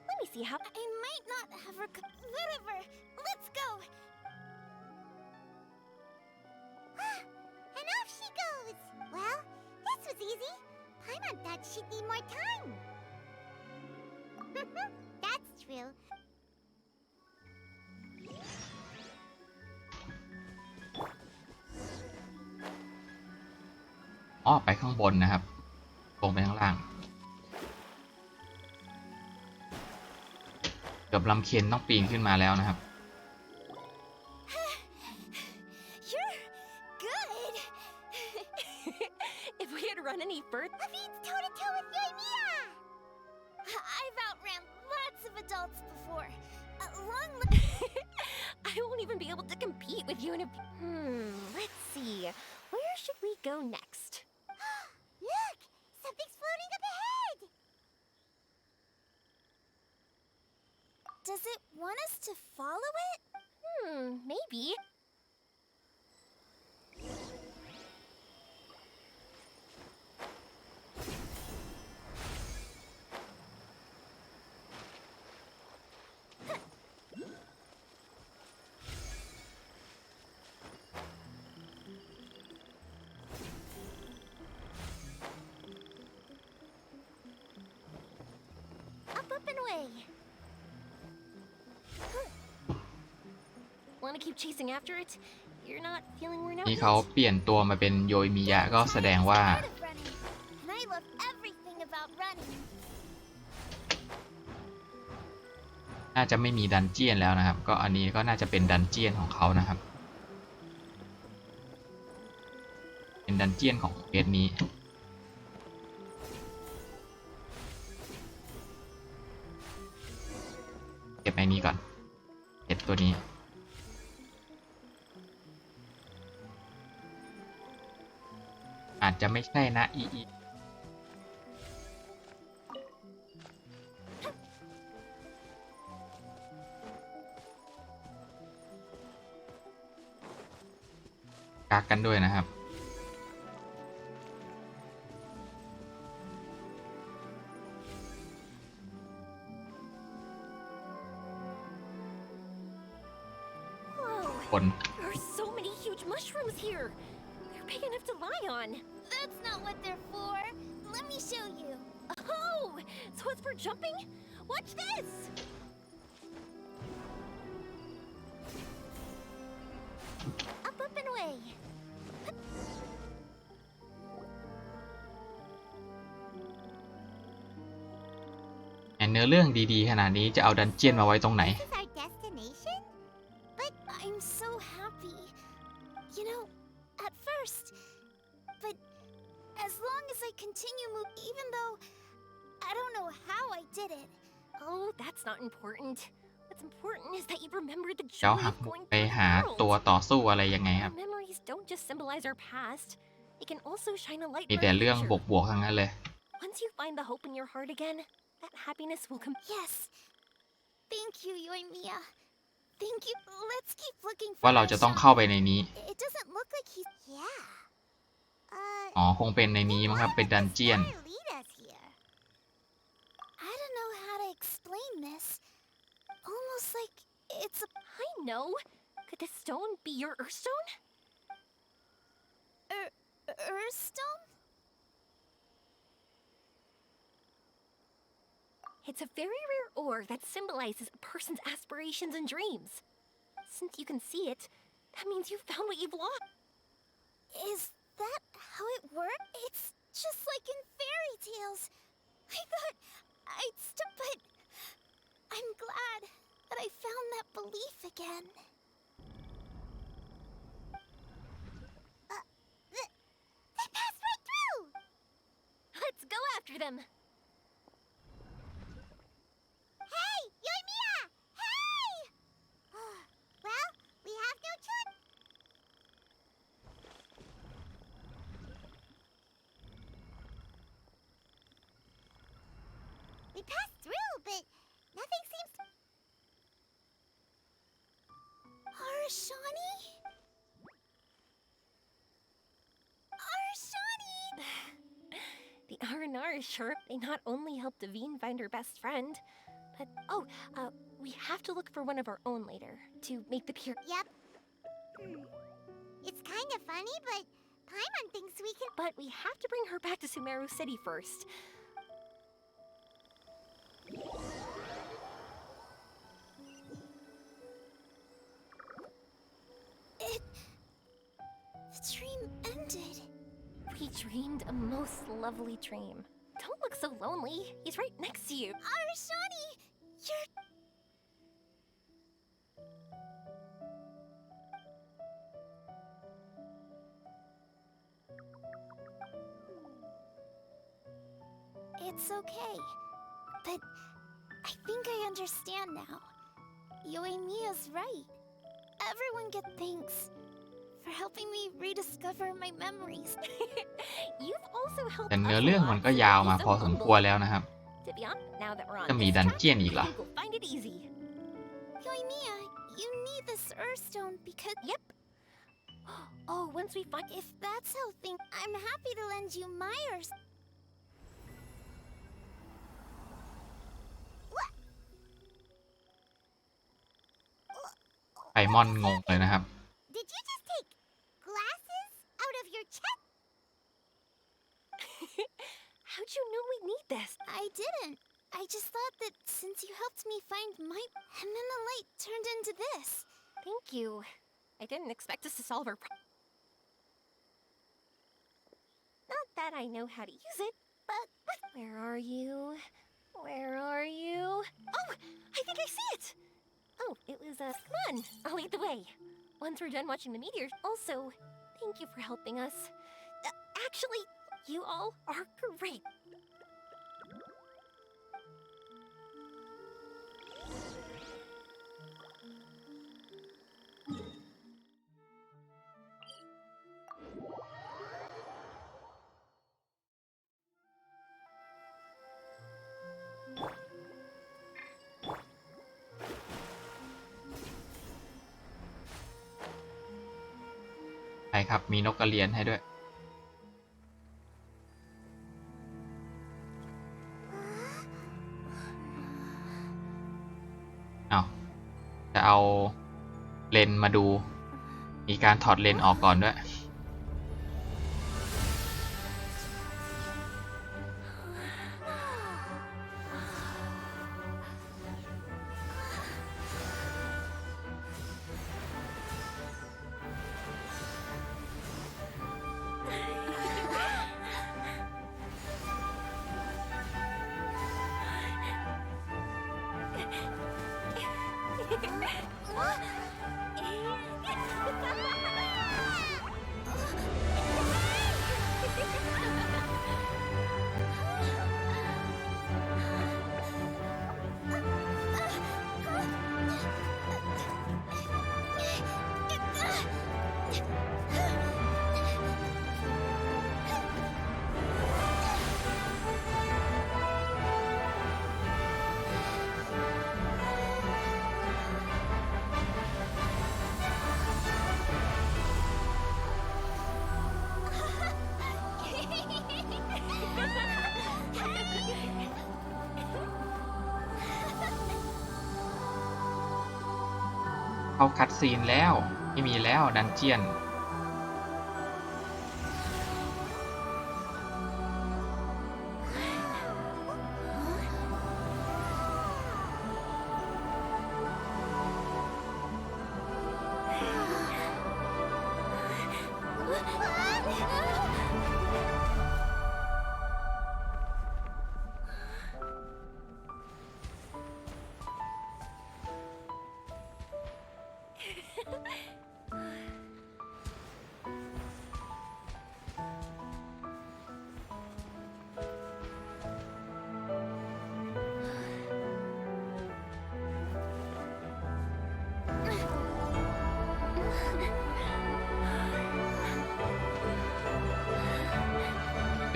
Let me see how... I might not have whatever. Let's go. And off she goes. Well, this was easy. Paimon thought she'd need more time. That's true. อ้อไปข้างบนนะครับลงไปข้างล่าง เกือบลำเค็ญต้องปีนขึ้นมาแล้วนะครับ You're good. If we had run any further... Avine's toe-to-toe with Yoimiya! I've outran lots of adults before. I won't even be able to compete with you in a... let's see. Where should we go next? Look! Something's floating up ahead! Does it want us to follow it? Maybe. Up and away. Want to keep chasing after it? You're not feeling worn out นี่ yet? เขาเปลี่ยนตัวมาเป็นโยยมิยะก็แสดงว่า Part of running. And I love everything about running. น่าจะไม่มีดันเจียนแล้วนะครับ ก็อันนี้ก็น่าจะเป็นดันเจียนของเขานะครับ เป็นดันเจียนของเควสนี้ เก็บไอ้นี้ก่อนเก็บตัวนี้ อาจจะไม่ใช่นะอี กักกันด้วยนะครับ Whoa! คน There are so many huge mushrooms here. They're big enough to lie on. That's not what they're for. Let me show you. Oh, so it's for jumping? Watch this. Up, up, and away. เนื้อเรื่องดีๆขนาดนี้จะเอาดันเจียนมาไว้ตรงไหน This is our destination? But I'm so happy. You know, at first. But as long as I continue moving, even though I don't know how I did it. Oh, that's not important. What's important is that you remember the แล้ว joy หัก of มุม going ไป through หา the ตัว world. ต่อสู้อะไรยังไงครับ Our memories don't just symbolize our past. They can also shine a light มี in แต่ our เรื่อง future. บวกๆทั้งนั้นเลย Once you find the hope in your heart again, that happiness will come. Yes. Thank you, Yoimiya. Thank you. Let's keep looking for ว่าเราจะต้องเข้าไปในนี้ It doesn't look like he's. Yeah. อ๋อคงเป็นในนี้มั้งครับ เป็นดันเจียน Lead us here. I don't know how to explain this. Almost like it's a I know. Could this stone be your Earthstone? Earthstone? It's a very rare ore that symbolizes a person's aspirations and dreams. Since you can see it, that means you found what you've lost. Is that how it works? It's just like in fairy tales. I thought I'd but I'm glad that I found that belief again. They passed right through! Let's go after them. Hey, Yoimiya! Hey! Well, we have no choice. We passed through, but nothing seems to... Arashani? Arashani! The R&R is sure they not only helped Devine find her best friend, but we have to look for one of our own later to make the pier. Yep. It's kind of funny, but Paimon thinks we can... But we have to bring her back to Sumeru City first. The dream ended. We dreamed a most lovely dream. Don't look so lonely. He's right next to you. Arashani! You're... It's okay. But I think I understand now. Yoimiya's right. Everyone gets thanks for helping me rediscover my memories. You've also helped แต่ us เนื้อ a เรื่อง lot, มันก็ so ยาว don't be มา so พอสมควร humble. แล้วนะครับ To be honest, now that we're on จะมี this ดัน track, เจียนอีก I เหรอ think we'll find it easy. Yoimiya, you need this Earthstone because... Yep. Oh, once we find... If that's how things... I'm happy to lend you my Earthstone. ไพมอนงงเลยนะครับ Did you just take glasses out of your chest? How'd you know we need this? I didn't. I just thought that since you helped me find my... And then the light turned into this. Thank you. I didn't expect us to solve our problem. Not that I know how to use it, but... Where are you? Where are you? Oh, I think I see it! Oh, it was, come on, I'll lead the way. Once we're done watching the meteors. Also, thank you for helping us. Actually, you all are great. ช่ครับมีนกกระเรียนให้ด้วยเอาจะเอาเลนส์มาดูมีการถอดเลนส์ออกก่อนด้วยเข้าคัดซีนแล้วไม่มีแล้วดันเจียน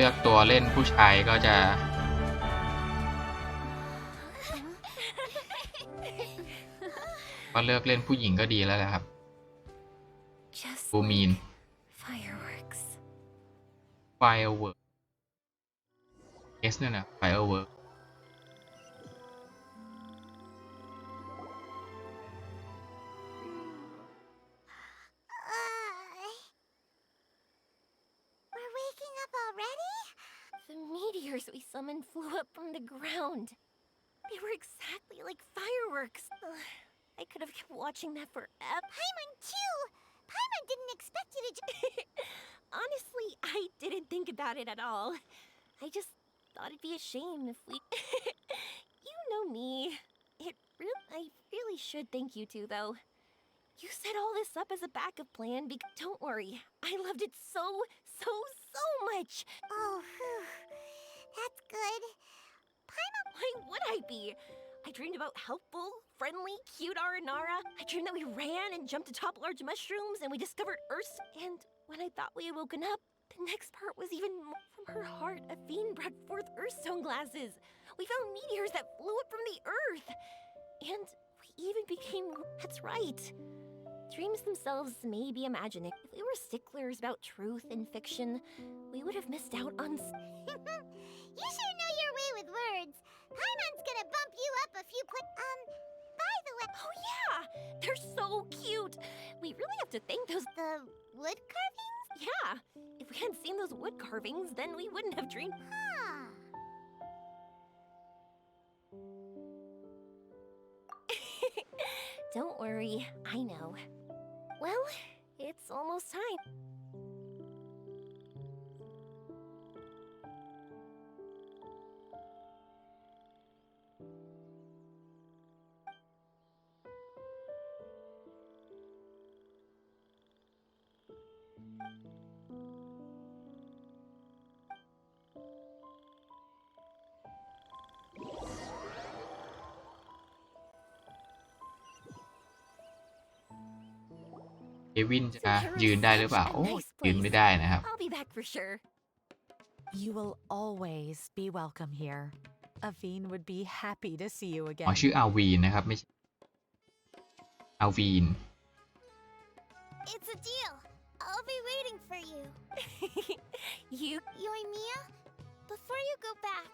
เลือกตัวเล่นผู้ชายก็จะเลือกเล่นผู้หญิงก็ดีแล้วแหละครับบูมีน Fireworks. firework S เนี่ยนะ firework We're waking up already? The meteors we summoned flew up from the ground. They were exactly like fireworks. I could have kept watching that forever. Paimon too! Paimon didn't expect you to Honestly, I didn't think about it at all. I just thought it'd be a shame if we... You know me. I really should thank you two, though. You set all this up as a backup plan because... Don't worry. I loved it so much. Oh, whew. That's good. Paimon... Why would I be? I dreamed about helpful, friendly, cute Aranara. I dreamed that we ran and jumped atop large mushrooms and we discovered Earth. And when I thought we had woken up, the next part was even more. From her heart, Avine brought forth Earthstone glasses. We found meteors that flew up from the Earth. And we even became... That's right. Dreams themselves may be imagining. If we were sticklers about truth and fiction, we would have missed out on... You sure know your way with words. Paimon's gonna bump you up a few by the way... Oh yeah! They're so cute! We really have to thank those... The wood carvings? Yeah! If we hadn't seen those wood carvings, then we wouldn't have dreamed... Huh. Don't worry, I know. Well, it's almost time. Kevin จะยืนได้หรือเปล่าโอ้ยืนไม่ได้นะครับ I'll be back for sure. You will always be welcome here. Avine would be happy to see you อ๋อ again. ชื่ออาวีนนะครับไม่ใช่อาวีน It's a deal. I'll be waiting for you. You... Yoimiya, before you go back,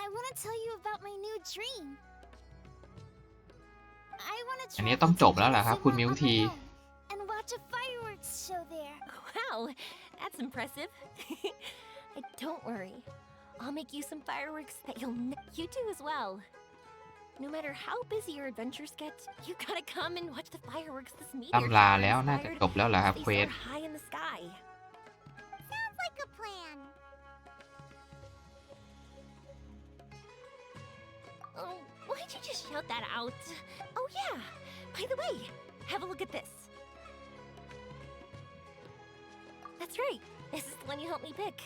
I want to tell you about my new dream. I want to อันนี้ต้องจบแล้วแหละครับคุณมิวที and watch a fireworks show there. Wow, that's impressive. Don't worry. I'll make you some fireworks that you do as well. No matter how busy your adventures get, you gotta come and watch the fireworks this meteor ตำลาแล้วน่าจะจบแล้วเหรอครับ they เควส soar high in the sky. Sounds like a plan. Oh, why'd you just shout that out? Oh yeah, by the way, have a look at this. That's right, this is the one you helped me pick.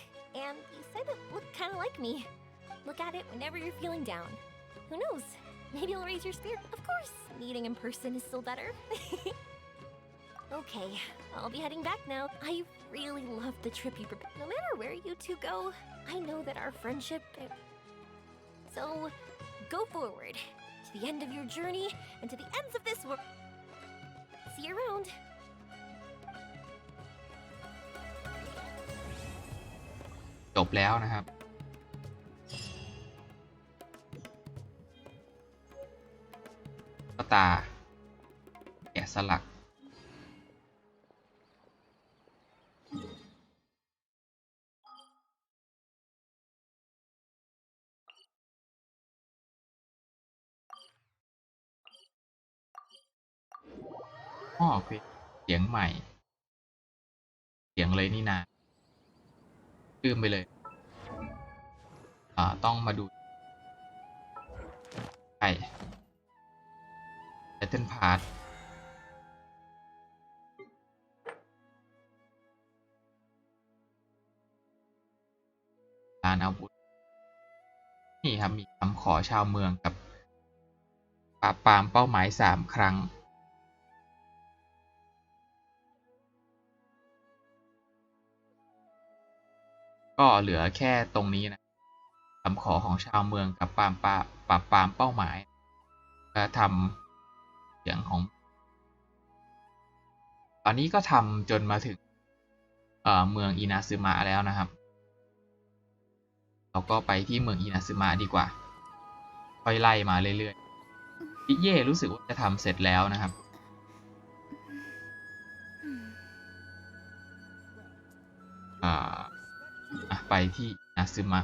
And you said it looked kind of like me. Look at it whenever you're feeling down. Who knows? Maybe it'll raise your spirit. Of course, meeting in person is still better. Okay, I'll be heading back now. I really love the trip you prepared. No matter where you two go, I know that our friendship... So, go forward to the end of your journey and to the ends of this world. See you around. จบแล้วนะครับตาแกะสลักอ๋อเสียงใหม่เสียงเลยนี่นาลืมไปเลยต้องมาดูใช่Battle Pass ลานอาวุธนี่ครับมีคำขอชาวเมืองกับปราบปรามเป้าหมาย3 ครั้งก็เหลือแค่ตรงนี้นะคำขอของชาวเมืองกับปราบปรามเป้าหมายและทำเสียงของตอนนี้ก็ทำจนมาถึงเมืองอินาซึมะแล้วนะครับเราก็ไปที่เมืองอินาซึมะดีกว่าค่อยไล่มาเรื่อยๆพี่เย่รู้สึกว่าจะทำเสร็จแล้วนะครับไปที่อินาซึมะ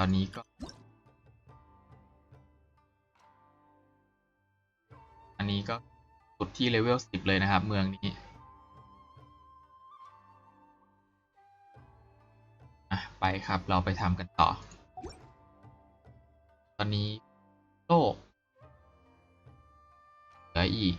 ตอนนี้ก็อันนี้ก็สุดที่เลเวล 10 เลยนะครับเมืองนี้ไปครับเราไปทำกันต่อตอนนี้โลกเหลืออีก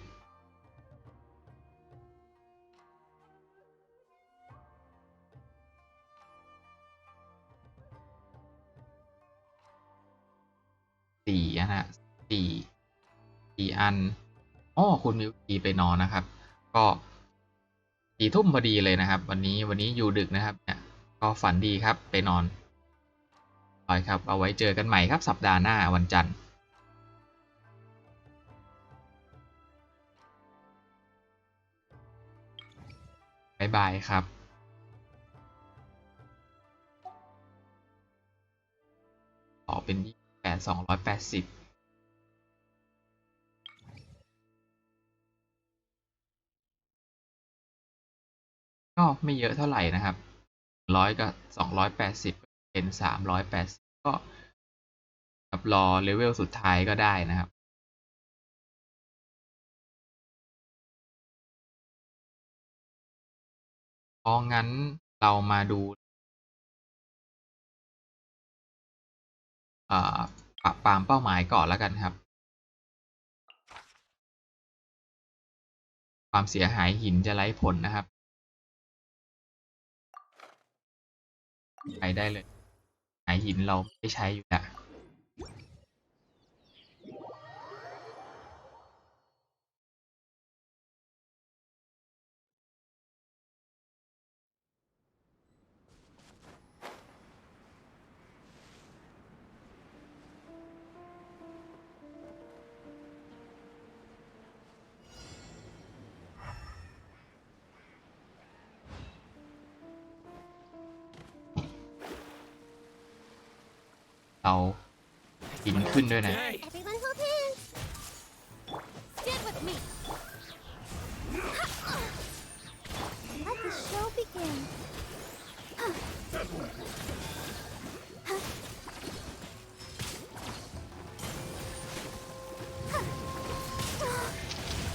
นะ4 อันคุณมิวทีไปนอนนะครับก็4 ทุ่มพอดีเลยนะครับวันนี้อยู่ดึกนะครับเนี่ยก็ฝันดีครับไปนอนครับเอาไว้เจอกันใหม่ครับสัปดาห์หน้าวันจันทร์บ๊ายบายครับต่อเป็น280ก็ไม่เยอะเท่าไหร่นะครับ100กับ280เป็น380ก็แบบรอเลเวลสุดท้ายก็ได้นะครับเพราะงั้นเรามาดูปราบปรามเป้าหมายก่อนแล้วกันครับความเสียหายหินจะไร้ผลนะครับไปได้เลย ายหินเราไม่ใช้อยู่แล้วเราหินขึ้นด้วยนะ Everyone hold hands. Stand with me. Let the show begin.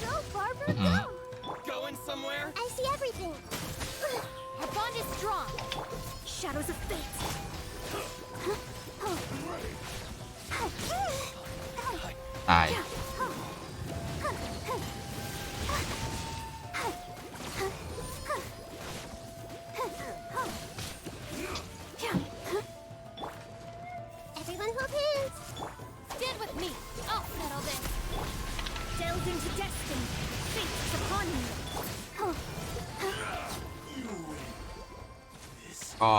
Go, Barbara, go. Going somewhere? I see everything. Our bond is strong. Shadows of fate. ตาย Everyone hold hands. Stand with me. I'll settle this. Delve into destiny. Fate is upon me. ก็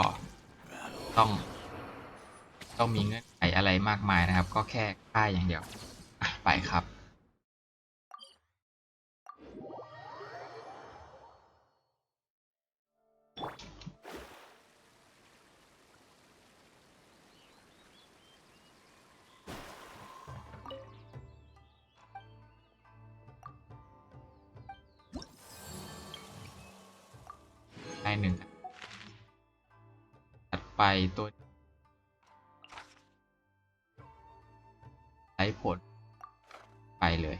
ต้องมีเงื่อนไขอะไรมากมายนะครับ ก็แค่ฆ่าอย่างเดียวไปครับได้หนึ่งถัดไปตัวไร้ผลไปเลย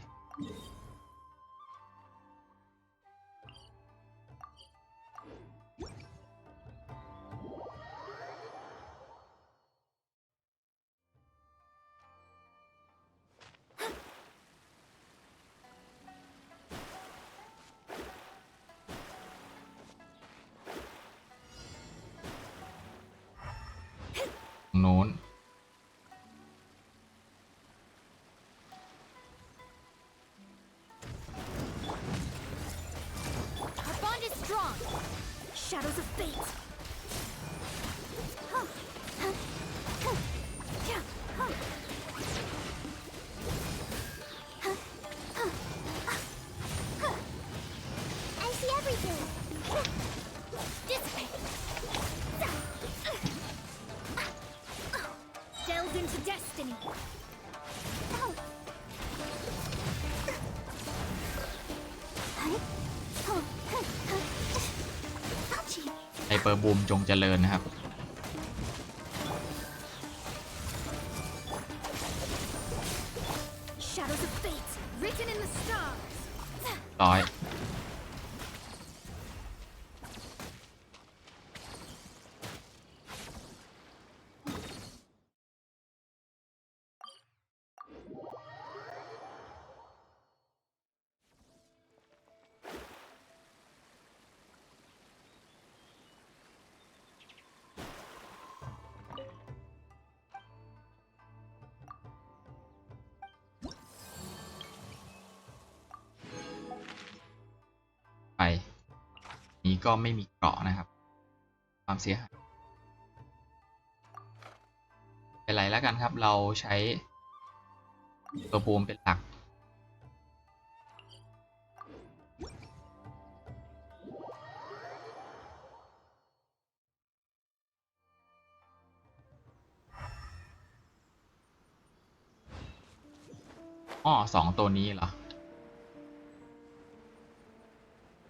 โน้น Our bond is strong. Shadows of fate. I see everything. Dissipate. Delve into destiny. Ouchie. ไฮเปอร์บูมจงเจริญนะครับ Shadows of fate, written in the stars. ร้อย ไปนี้ก็ไม่มีเกราะนะครับ ความเสียหายเป็นไรแล้วกันครับ เราใช้ตัวบูมเป็นหลัก อ้อ2 ตัวนี้เหรอ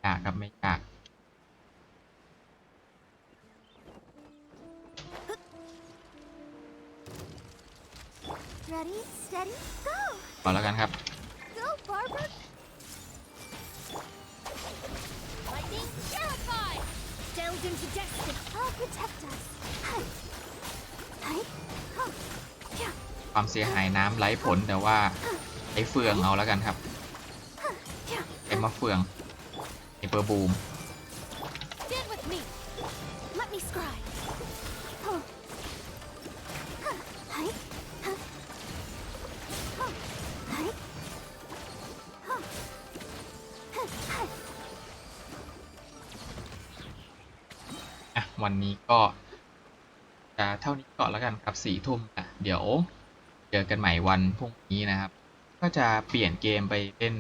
ยากครับไม่ยาก Ready, steady, go. พอแล้วกันครับ Go, Barbara. Lightning, terrified. Delve into destiny. I'll protect us. Hi. Hi. Huh. Yeah. ความเสียหายน้ำไร้ผลแต่ว่าไอ้เฟืองเอาแล้วกันครับไอ้มะเฟืองไอ้เปอร์บูม Stand with me. Let me scribe. Huh. วันนี้ก็จะเท่านี้ก่อนแล้วกันครับ4 ทุ่มเดี๋ยวเจอกันใหม่วันพรุ่งนี้นะครับ ก็จะเปลี่ยนเกมไปเล่น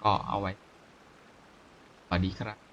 ก็เอาไว้สวัสดีครับ